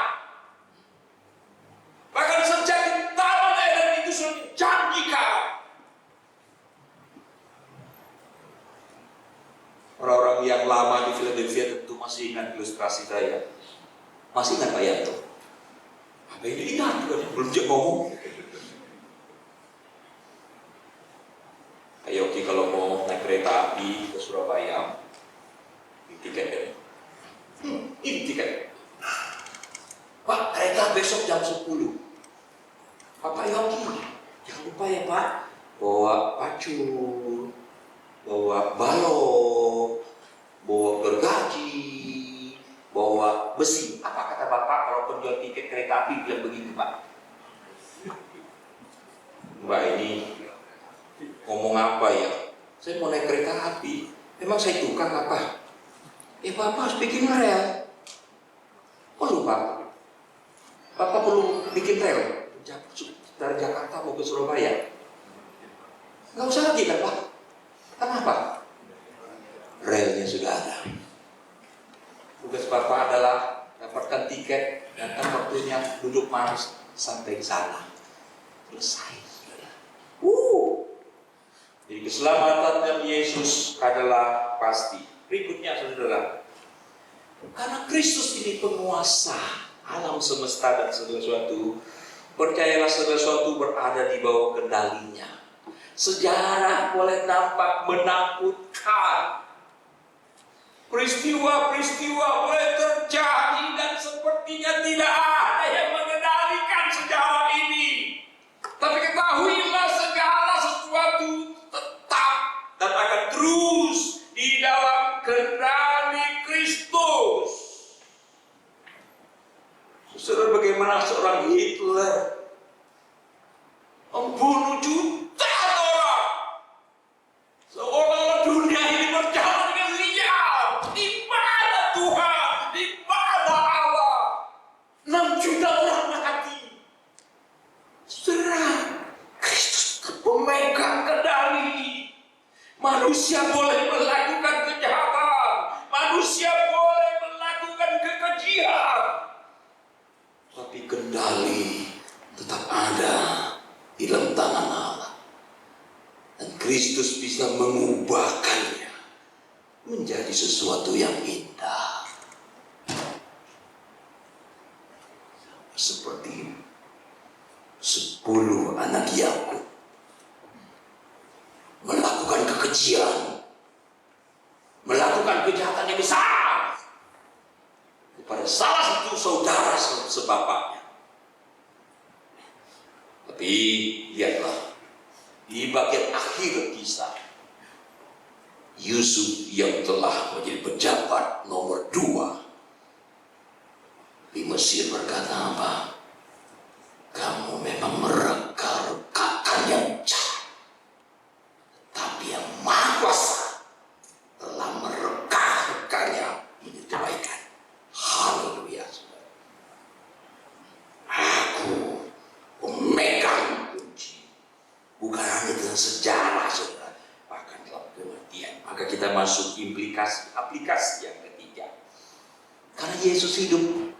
Bahkan sejak di Taman Eden itu sudah dijanjikan. Orang-orang yang lama di Philadelphia tentu masih ingat ilustrasi saya. Masih ingat Pak Yanto? Apa ini ingat? Belum dia ngomong. Ayo Ki, kalau mau naik kereta api ke Surabaya, di tiket ya. tiket. Pak, kereta besok jam 10. Bapak Yogi, jangan lupa ya Pak, bawa pacul, bawa balok, bawa gergaji, bawa besi. Apa kata Bapak kalau penjual tiket kereta api bilang begitu Pak? Mbak ini ngomong apa ya? Saya mau naik kereta api. Emang saya tukang apa? Bapak harus bikin rel. Perlu Pak. Bapak perlu bikin rel dari Jakarta mau ke Surabaya. Nggak usah lagi kan Pak? Kenapa? Relnya sudah ada. Tugas Bapak adalah dapatkan tiket, datang waktunya, duduk manis sampai ke sana. Selesai. Jadi keselamatan dalam Yesus adalah pasti. Berikutnya saudara, karena Kristus ini penguasa alam semesta dan segala sesuatu, percayalah segala sesuatu berada di bawah kendalinya. Sejarah boleh nampak menakutkan, peristiwa-peristiwa boleh terjadi dan sepertinya tidak ada yang mengendalikan sejarah ini. Tapi ketahuilah segala sesuatu tetap dan akan terus di dalam kendali Kristus. Saudara, bagaimana seorang Hitler membunuh jutaan orang, seolah-olah dunia ini berjalan dengan liar. Di mana Tuhan? Di mana Allah? 6 juta orang mati. Saudara, Kristus pemegang kendali. Manusia boleh melakukan kejahatan, manusia boleh melakukan kekejian, tapi kendali tetap ada di dalam tangan Allah. Dan Kristus bisa mengubahkannya menjadi sesuatu yang indah. Seperti 10 anak Yakub melakukan kekejian, melakukan kejahatan yang besar kepada salah satu saudara sebapaknya. Tapi lihatlah, di bagian akhir kisah, Yusuf yang telah menjadi pejabat nomor 2 di Mesir berkata apa? Kamu memang mereka-rekakan yang jahat, tapi yang Maha Kuasa telah mereka-rekanya menjadi kebaikan. Haleluya. Aku pemegang kunci, bukan hanya dengan sejarah saudara, bahkan dalam kematian. Maka kita masuk aplikasi yang ketiga. Karena Yesus hidup,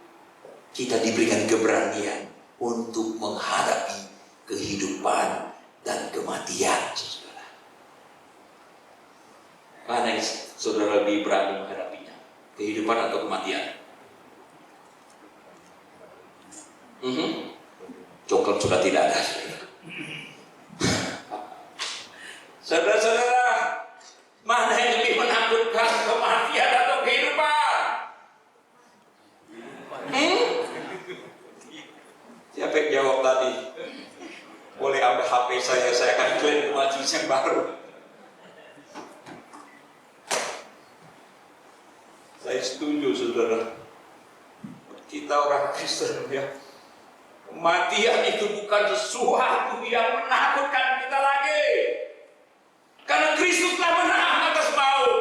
kita diberikan keberanian untuk menghadapi kehidupan dan kematian, saudara. Mana yang saudara lebih berani menghadapinya? Kehidupan atau kematian? Coklat sudah tidak ada. Saudara-saudara, mana yang lebih menakutkan, kematian atau kehidupan? Siapa yang jawab tadi? Boleh ambil HP saya akan klaim majelis yang baru. Saya setuju saudara. Kita orang Kristen ya, kematian itu bukan sesuatu yang menakutkan kita lagi. Karena Kristus telah menang atas maut.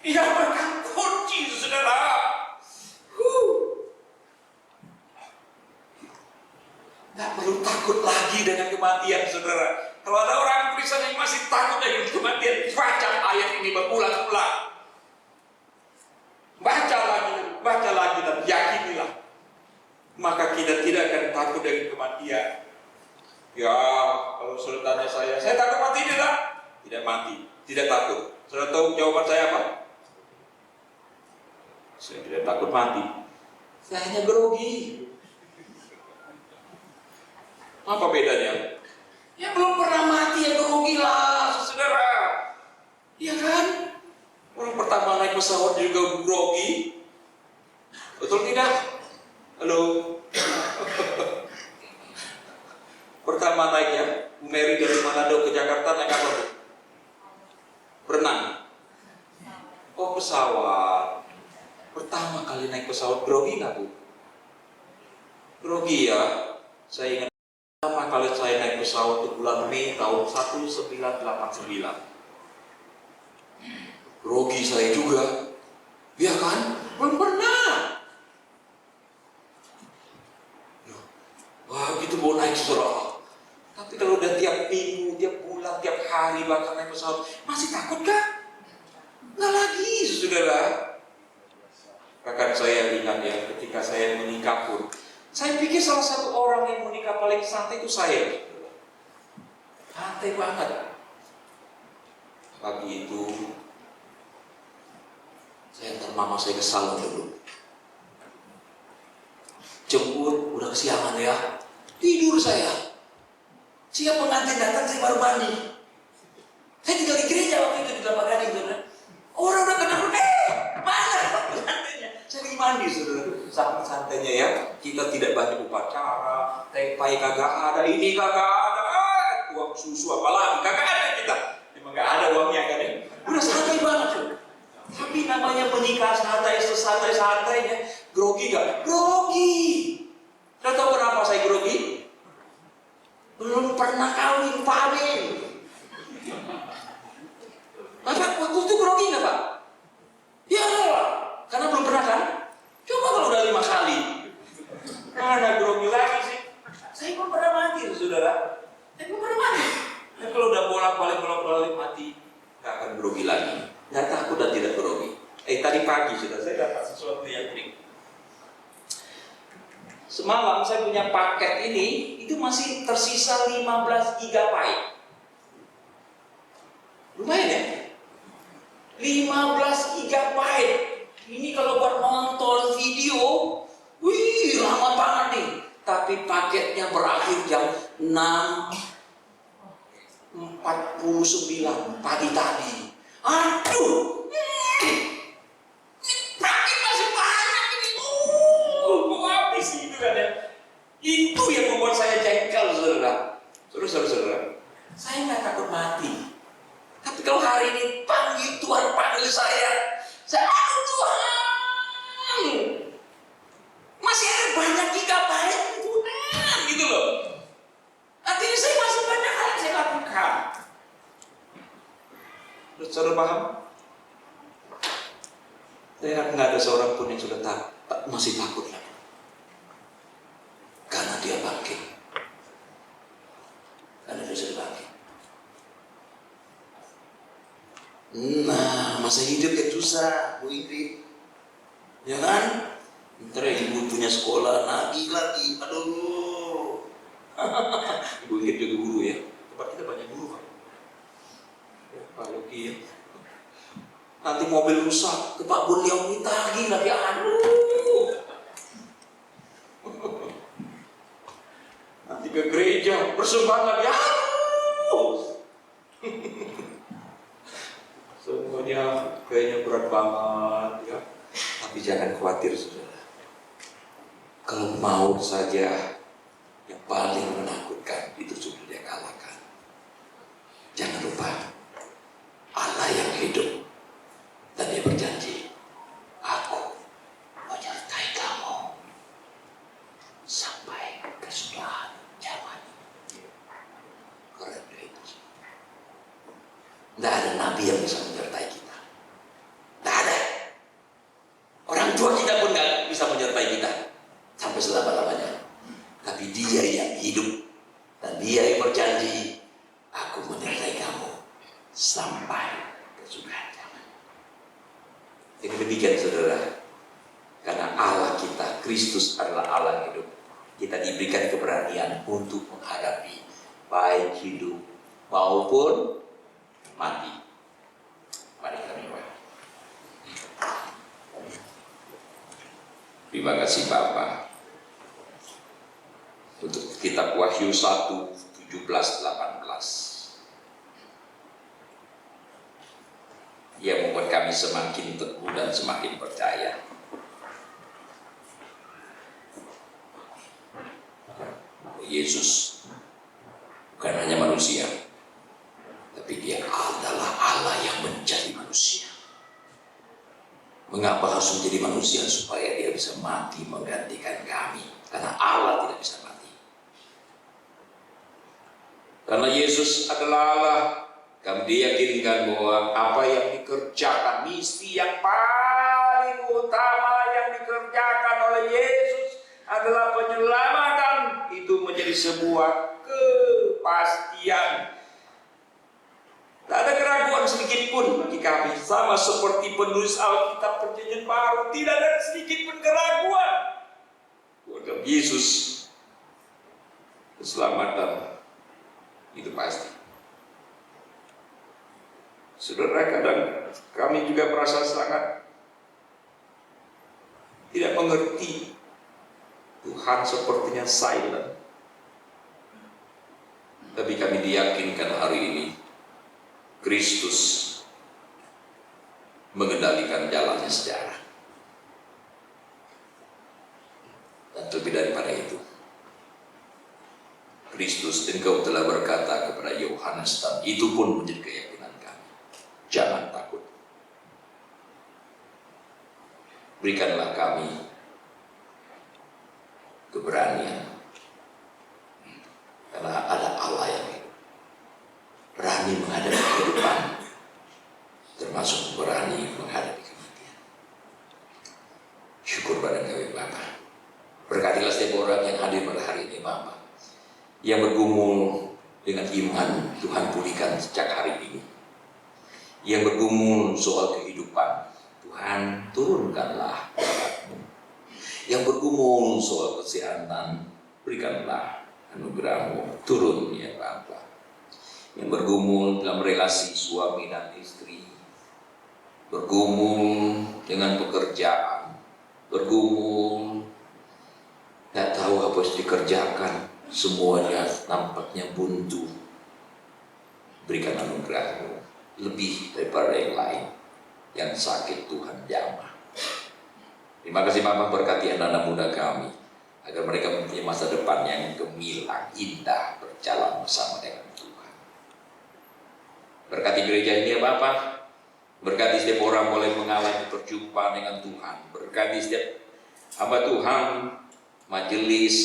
Dia memegang kunci saudara. Tidak perlu takut lagi dengan kematian saudara. Kalau ada orang Kristen yang masih takut dengan kematian, baca ayat ini berulang-ulang. Baca lagi dan yakinilah. Maka kita tidak akan takut dengan kematian. Ya, kalau saudara tanya saya takut mati tidak? Tidak mati, tidak takut. Saudara tahu jawaban saya apa? Saya tidak takut mati. Saya hanya grogi. Apa bedanya? Ya belum pernah mati ya grogi lah, saudara. Iya kan? Orang pertama naik naik pesawat juga grogi. Betul tidak? Halo. Pertama naiknya, Bu Mary dari Manado ke Jakarta naik apa, Bu? Berenang. Oh, pesawat. Pertama kali naik pesawat grogi nggak, Bu? Grogi ya. Saya ingat pertama kali saya naik pesawat di bulan Mei tahun 1989. Grogi saya juga. Ya kan? Belum pernah. Wah, gitu mau naik saudara. Tapi kalau udah tiap minggu, tiap bulan, tiap hari bahkan naik pesawat, masih takut kah? Nggak lagi, saudara. Bahkan saya ingat ya, ketika saya menikah pun, saya pikir salah satu orang yang menikah paling santai itu saya. Santai banget. Pagi itu, saya antar mama saya ke salon dulu. Jemput, udah kesiangan ya. Tidur saya. Siap pengantin datang, saya baru mandi. Saya tinggal di gereja waktu itu di Kelapa Gading, saudara. Orang udah kenal, mana pengantinnya? Saya lagi mandi, saudara. Saking santainya ya. Kita tidak banyak upacara, tepai kagak ada, ini kagak ada, uang susu apalagi kagak ada kita. Memang gak ada uangnya kan ya. Udah santai banget, saudara. Tapi namanya menikah santai-santainya, grogi gak? Grogi. Kau tahu kenapa saya grogi? Belum pernah kawin, Pak Amin. Bapak waktu itu grogi nggak, Pak? Ya, karena belum pernah kan? Coba kalau udah 5 kali. Ada grogi lagi sih. Saya pun pernah mati, saudara. Saya pun pernah mati. Dan kalau udah bolak-balik mati, nggak akan grogi lagi. Nggak takut dan tidak grogi. Tadi pagi sudah saya dapat sesuatu yang unik. Semalam saya punya paket ini, itu masih tersisa 15 GB. Lumayan ya? 15 GB. Ini kalau buat nonton video, wih, lama banget nih. Tapi paketnya berakhir jam 6.49 pagi tadi. Aduh, paket masih banyak ini. Mau habis itu kan ya. Itu yang membuat saya jengkel, saudara. Saudara, saya nggak takut mati. Tapi kalau hari ini Tuhan panggil saya aduh Tuhan, masih ada banyak gigabyte Tuhan, gitu loh. Artinya saya masih banyak hal yang saya lakukan. Saudara paham? Saya nggak ada seorang pun yang sudah masih takut lagi. Karena dia bangkit. Karena dia sudah bangkit. Nah, masa hidup yang susah, Bu Ingrid. Ya kan? Ntar ibu punya sekolah, lagi. Aduh. Ibu Ingrid juga guru ya. Tempat kita banyak guru, Pak. Ya, Pak Yogi ya. Nanti mobil rusak, ke Pak Buliau minta lagi. Aduh. Nanti ke gereja, persembahan lagi. Aduh. Semuanya kayaknya berat banget ya. Tapi jangan khawatir, saudara. Kalau maut saja yang paling menakutkan itu sudah dia kalahkan. Jangan lupa Allah yang hidup dan dia berjanji, aku menyertai kamu sampai kesudahan zaman. Keren itu. Tidak ada nabi yang bisa menyertai kita. Tidak ada. Orang tua kita pun nggak bisa menyertai kita sampai selama-lamanya. Tapi dia yang hidup dan dia yang berjanji, aku menyertai kamu sampai kesudahan zaman. Ini demikian, saudara. Karena Allah kita, Kristus adalah Allah hidup. Kita diberikan keberanian untuk menghadapi baik hidup maupun mati. Mari kita berdoa. Terima kasih Bapa untuk kitab Wahyu 1:17-18 yang membuat kami kami semakin teguh dan semakin percaya. Yesus bukan hanya manusia, tapi dia adalah Allah yang menjadi manusia. Mengapa harus menjadi manusia? Supaya dia bisa mati menggantikan kami. Karena Allah tidak bisa mati. Karena Yesus adalah Allah, kami diyakinkan bahwa apa yang dikerjakan, misi yang paling utama yang dikerjakan oleh Yesus adalah penyelamatan. Itu menjadi sebuah kepastian. Tak ada keraguan sedikit pun bagi kami. Sama seperti penulis Alkitab Perjanjian Baru, tidak ada sedikit pun keraguan. Dalam Yesus, keselamatan itu pasti. Saudara, kadang kami juga merasa sangat tidak mengerti. Tuhan sepertinya silent. Tapi kami diyakinkan hari ini Kristus mengendalikan jalannya sejarah. Dan lebih daripada itu, Kristus, engkau telah berkata kepada Yohanes, dan itu pun menjadi keyakinan kami, jangan takut. Berikanlah kami keberanian, karena ada Allah yang berani menghadapi kehidupan, termasuk berani menghadapi kematian. Syukur pada Engkau Bapa. Berkatilah setiap orang yang hadir pada hari ini Bapa, yang bergumul dengan iman. Tuhan pulihkan sejak hari ini. Yang bergumul soal kehidupan, Tuhan turunkanlah berkat-Mu. Yang bergumul soal kesehatan, berikanlah anugerah-Mu turun ya Bapa. Yang bergumul dalam relasi suami dan istri, bergumul dengan pekerjaan, bergumul tidak tahu apa harus dikerjakan, semuanya nampaknya buntu. Berikan anugerah-Mu lebih daripada yang lain. Yang sakit Tuhan jamah. Terima kasih Bapak, berkati anak-anak muda kami, agar mereka mempunyai masa depan yang gemilang, indah, berjalan bersama dengan Tuhan. Berkati gereja ini ya Bapak, berkati setiap orang boleh mengalami perjumpaan dengan Tuhan. Berkati setiap hamba Tuhan, majelis,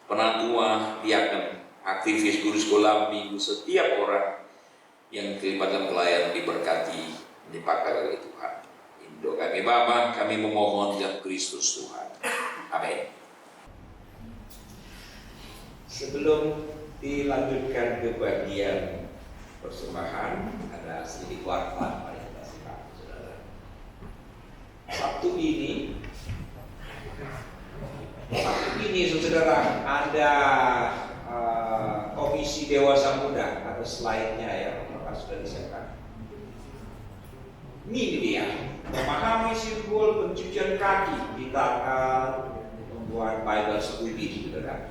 penatua, diaken, aktivis, guru sekolah minggu, setiap orang yang terlibat dalam pelayanan diberkati, dipakai oleh Tuhan. Doa kami Bapa, kami memohon dalam Kristus Tuhan. Amin. Sebelum dilanjutkan ke bagian persembahan, ada sedikit warta mari kita simak, saudara. Sabtu ini, saudara, ada komisi dewasa muda. Ada slide-nya ya, apakah sudah disiapkan? Ini dia, memahami simbol pencucian kaki. Kita akan membuat Bible study, saudara.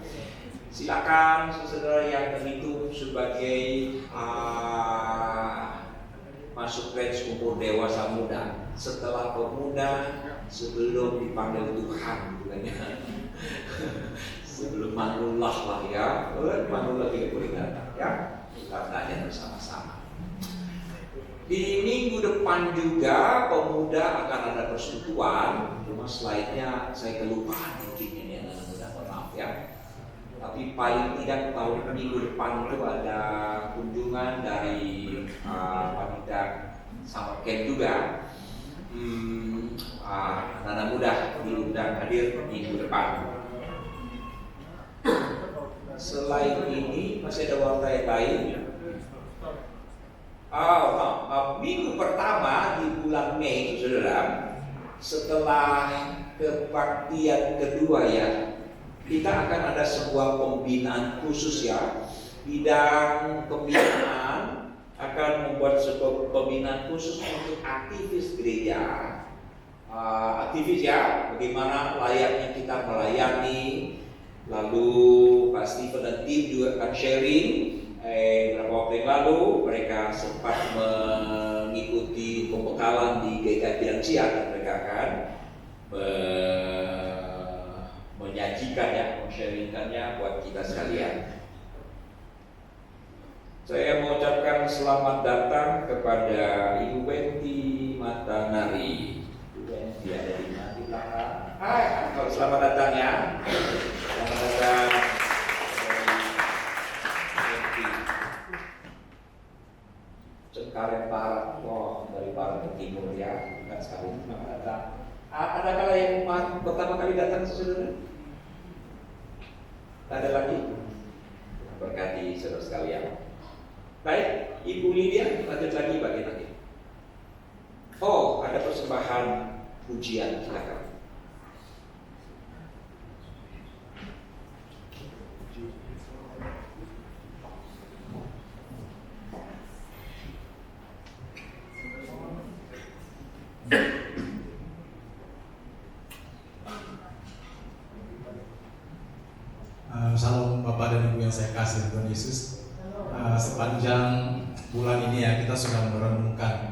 Silakan saudara yang terhitung sebagai masuk range umur dewasa muda, setelah pemuda, sebelum dipanggil Tuhan, sebelum manullah lah ya, manullah tidak boleh datang ya, kita belajar bersama-sama. Di minggu depan juga pemuda akan ada persekutuan, cuma slide-nya saya kelupaan mungkin ini anak muda, maaf ya. Tapi paling tidak tahun minggu depan itu ada kunjungan dari panitia summer camp juga. Anak muda diundang hadir minggu depan. Selain ini masih ada warta yang lain. Minggu pertama di bulan Mei, saudara, setelah kebaktian kedua ya, kita akan ada sebuah pembinaan khusus ya. Bidang pembinaan akan membuat sebuah pembinaan khusus untuk aktivis gereja. Aktivis ya, bagaimana layaknya kita melayani. Lalu pasti pada tim juga akan sharing. Beberapa waktu yang lalu mereka sempat mengikuti pembekalan di GKI Bidang Siang, dan mereka akan menyajikannya, men-sharingkannya buat kita sekalian. Saya mengucapkan selamat datang kepada Ibu Wenti Matanari. Ibu Wenti ada di mana? Di belakang. Hai, selamat datang ya. Selamat datang. Cengkareng Barat, dari barat ke timur ya, bukan sekali. Selamat datang. Ada kala yang pertama kali datang saudara? Ada lagi? Berkati saudara sekalian. Baik, Ibu Lydia, lanjut lagi bagian lagi. Oh, ada persembahan pujian, silakan. Salam Bapak dan Ibu yang saya kasih Tuhan Yesus. Sepanjang bulan ini ya kita sudah merenungkan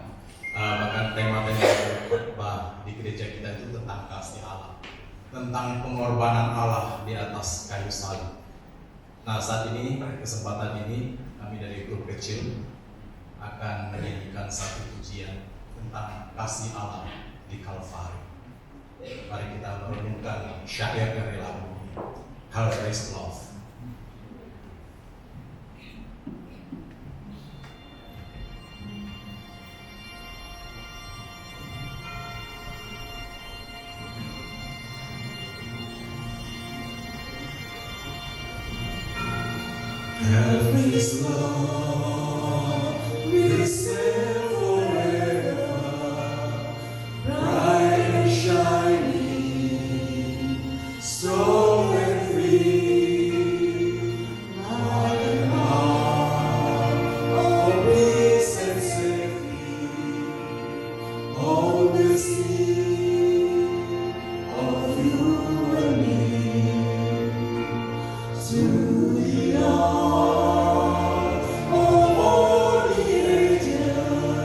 bahkan tema-tema khotbah di gereja kita itu tentang kasih Allah, tentang pengorbanan Allah di atas kayu salib. Nah, saat ini pada kesempatan ini kami dari grup kecil akan menyanyikan satu pujian tentang kasih Allah di Kalvari. Mari kita merenungkan syair dari lagu ini, Calvary's Love. Calvary's love will sail forever, bright and shining, strong and free, like an arm of peace and safety, on the sea of you and me, to the arms of all the angels,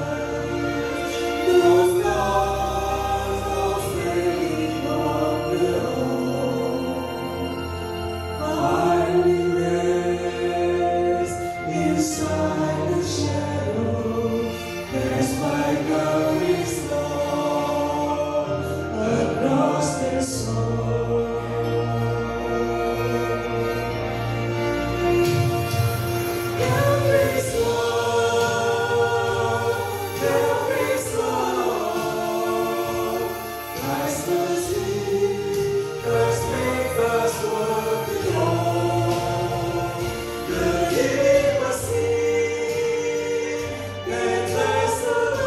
those gods of failing wonder, finally rest inside the shadow, cast by Calvary's love across their soul. Calvary's love, Christ the sweet, Christ made fast work beyond. The deeper sea that lies alone.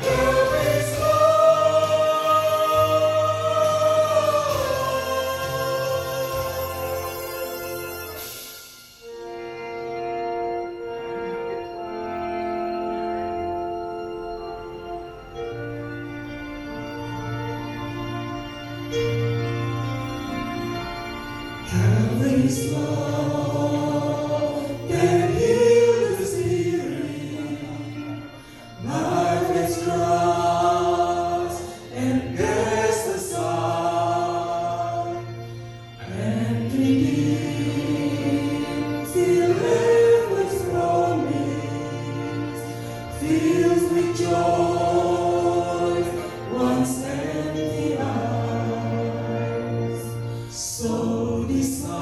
Calvary's Calvary's love can heal the spirit, life its cross and cast aside, and redeem till heaven's promise fills with joy once empty eyes. So decide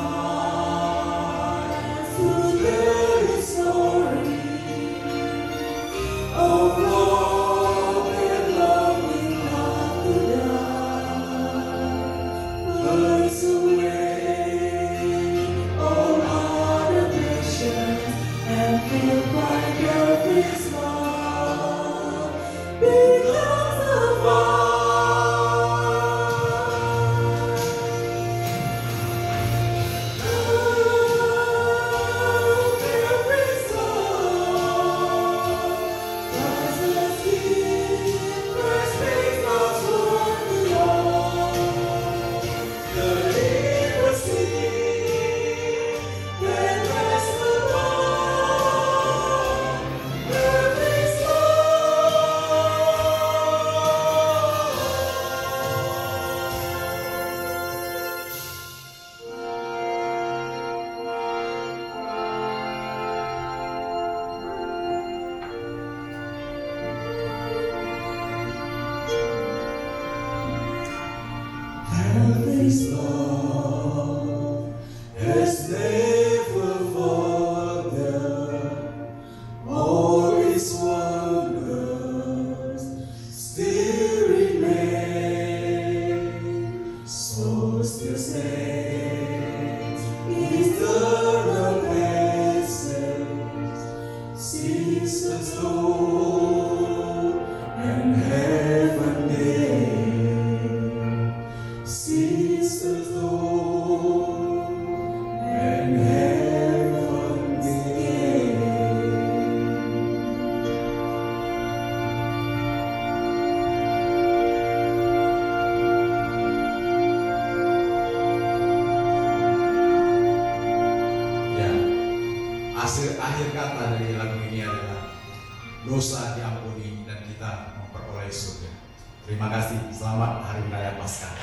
akhir kata dari lagu ini adalah dosa diampuni dan kita memperoleh surga. Terima kasih. Selamat Hari Raya Paskah.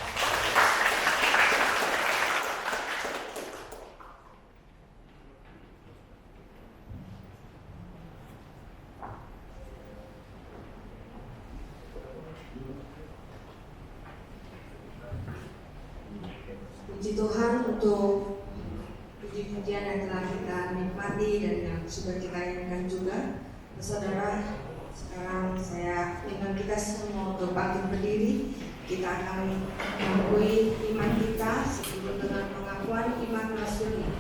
Puji Tuhan untuk puji-pujian yang telah kita nikmati dan yang sudah kita inginkan juga. Saudara, sekarang saya ingin kita semua untuk bangkit berdiri. Kita akan mengakui iman kita sesuai dengan pengakuan iman rasuli.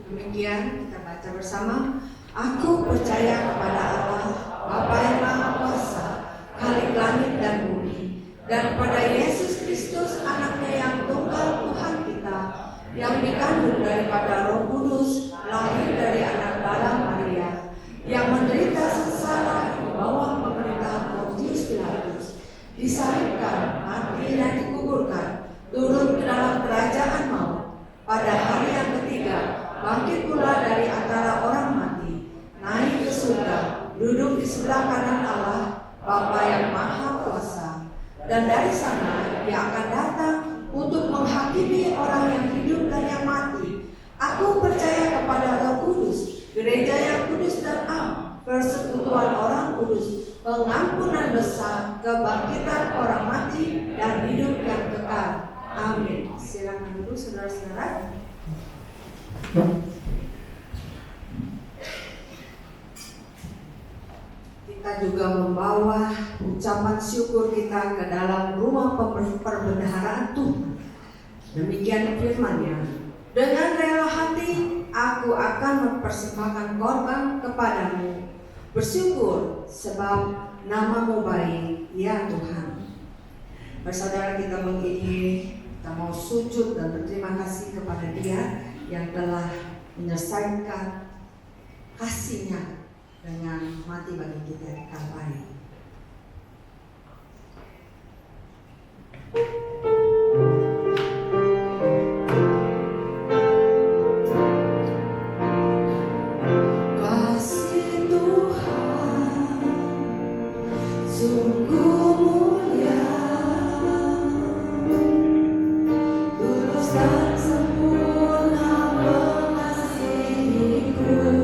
Demikian kita baca bersama. Aku percaya kepada Allah, Bapa yang Maha Kuasa, Khalik langit dan bumi, dan kepada Yesus Kristus, anaknya yang tunggal Tuhan kita, yang dikandung daripada Roh Kudus, lahir dari anak darah Maria, yang menderita sengsara di bawah pemerintahan Pontius Pilatus, disalibkan, mati dan dikuburkan, turun ke dalam kerajaan maut, pada hari yang ketiga bangkit pula dari antara orang mati, naik ke surga, duduk di sebelah kanan Allah, Bapa yang Maha Kuasa. Dan dari sana Dia akan datang untuk menghakimi orang yang hidup dan yang mati. Aku percaya kepada Roh Kudus, gereja yang kudus dan am, persekutuan orang kudus, pengampunan dosa, kebangkitan orang mati, dan hidup yang kekal. Amin. Silakan duduk saudara-saudara. Kita juga membawa ucapan syukur kita ke dalam rumah perbendaharaan Tuhan. Demikian firman-Nya. Dengan rela hati aku akan mempersembahkan korban kepadamu, bersyukur sebab nama-Mu baik, ya Tuhan. Bersaudara, kita begini, kita mau sujud dan berterima kasih kepada Dia yang telah menyelesaikan kasih-Nya dengan mati bagi kita di Kalvari. Kasih Tuhan sungguh mulia, tulus dan sempurna mengasihiku.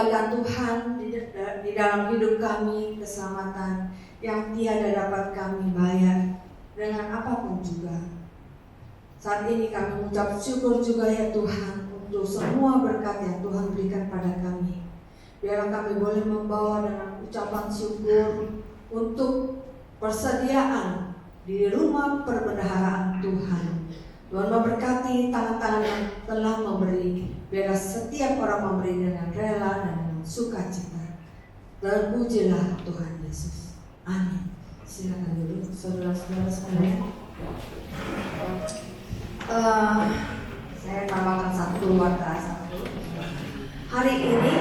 kebaikan Tuhan di dalam hidup kami, keselamatan yang tiada dapat kami bayar dengan apapun juga. Saat ini kami mengucap syukur juga ya Tuhan untuk semua berkat yang Tuhan berikan pada kami. Biarlah kami boleh membawa dengan ucapan syukur untuk persediaan di rumah perbendaharaan Tuhan. Tuhan memberkati tangan-tangan yang telah memberi. Biarlah setiap orang memberi dengan rela dan dengan sukacita. Terpujilah Tuhan Yesus. Amin. Silakan dulu saudara-saudara sekalian. Saya tambahkan satu warta satu. Hari ini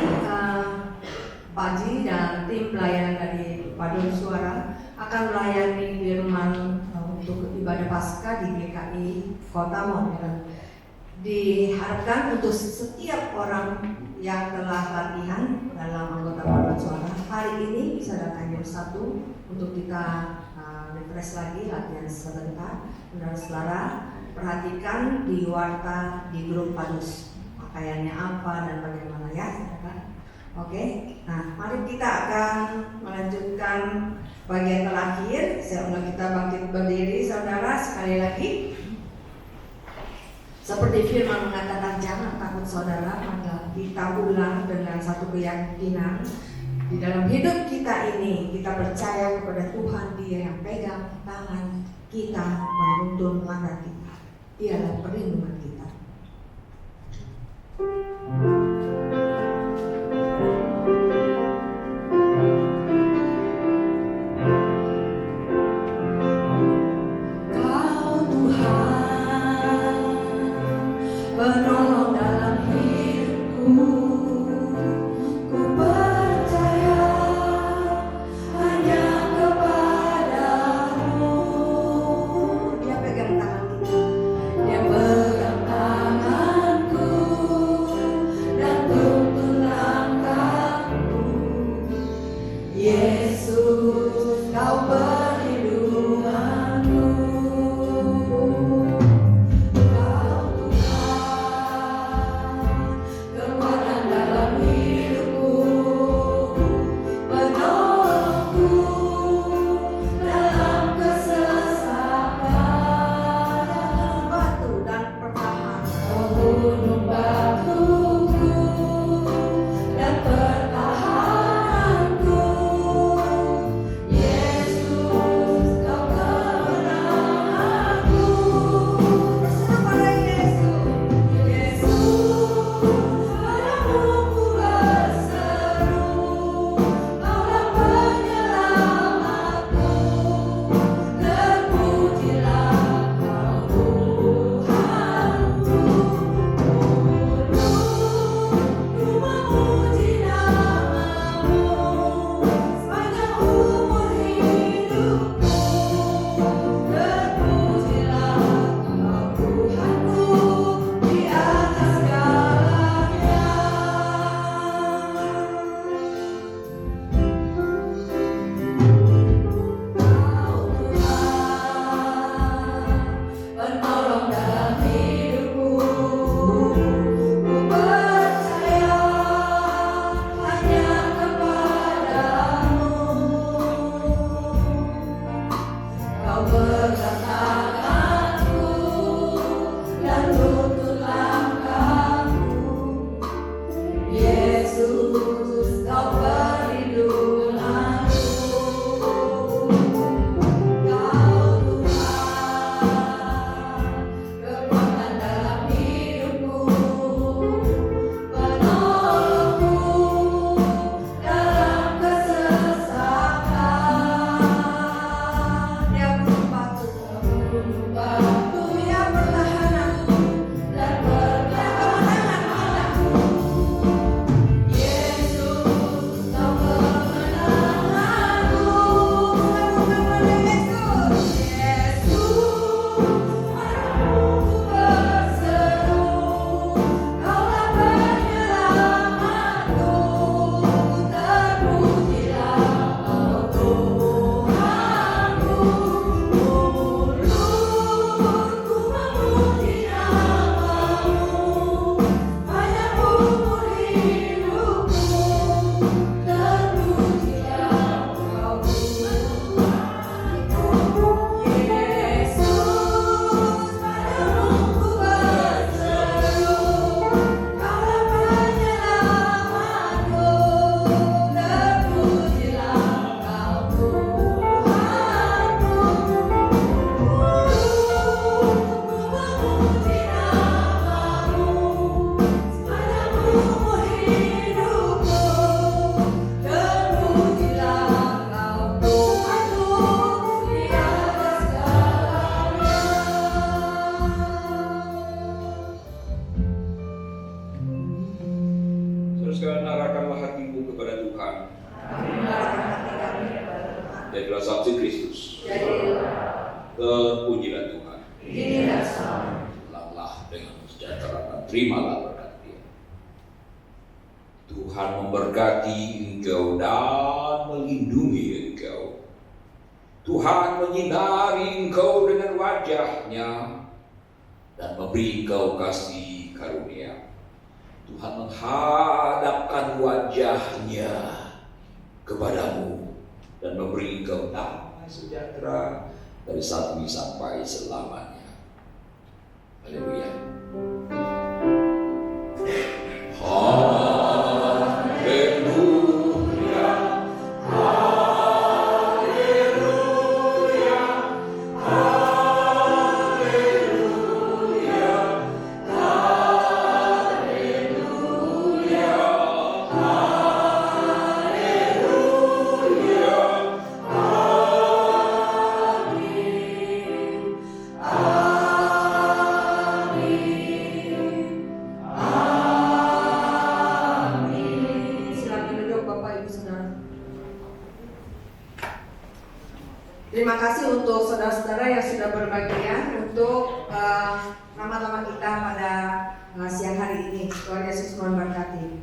Pak Ji dan tim pelayanan dari Paduan Suara akan melayani firman untuk ibadah Paskah di GKI Kota Modern. Diharapkan untuk setiap orang yang telah latihan dalam anggota Paduan Suara hari ini bisa datang jam 1 untuk kita refresh lagi latihan sebentar. Saudara-saudara, perhatikan di warta di grup Padus pakaiannya apa dan bagaimana ya, saudara. Oke, nah mari kita akan melanjutkan bagian terakhir. Saya undang kita bangkit berdiri, saudara, sekali lagi. Seperti firman mengatakan, jangan takut saudara, maka kita ulang dengan satu keyakinan. Di dalam hidup kita ini, kita percaya kepada Tuhan, Dia yang pegang tangan kita, menuntun langkah kita. Dialah perlindungan kita. Kau Tuhan, penolong dalam hidupku. Ku percaya hanya kepadamu. Dia pegang tangan kita. Dia pegang tangan teruskan arahkanlah hatimu kepada Tuhan. Jadilah saksi Kristus. Terpujilah Tuhan. Pulanglah dengan sejahtera dan terimalah berkat Dia. Tuhan memberkati engkau dan melindungi engkau. Tuhan menyinari engkau dengan wajah-Nya dan memberi engkau kasih karunia. Tuhan menghadapkan wajah-Nya kepadamu dan memberi engkau damai sejahtera dari saat ini sampai selamanya. Haleluya. Terima kasih untuk saudara-saudara yang sudah berbagian untuk nama-nama kita pada siang hari ini. Tuhan Yesus memberkati.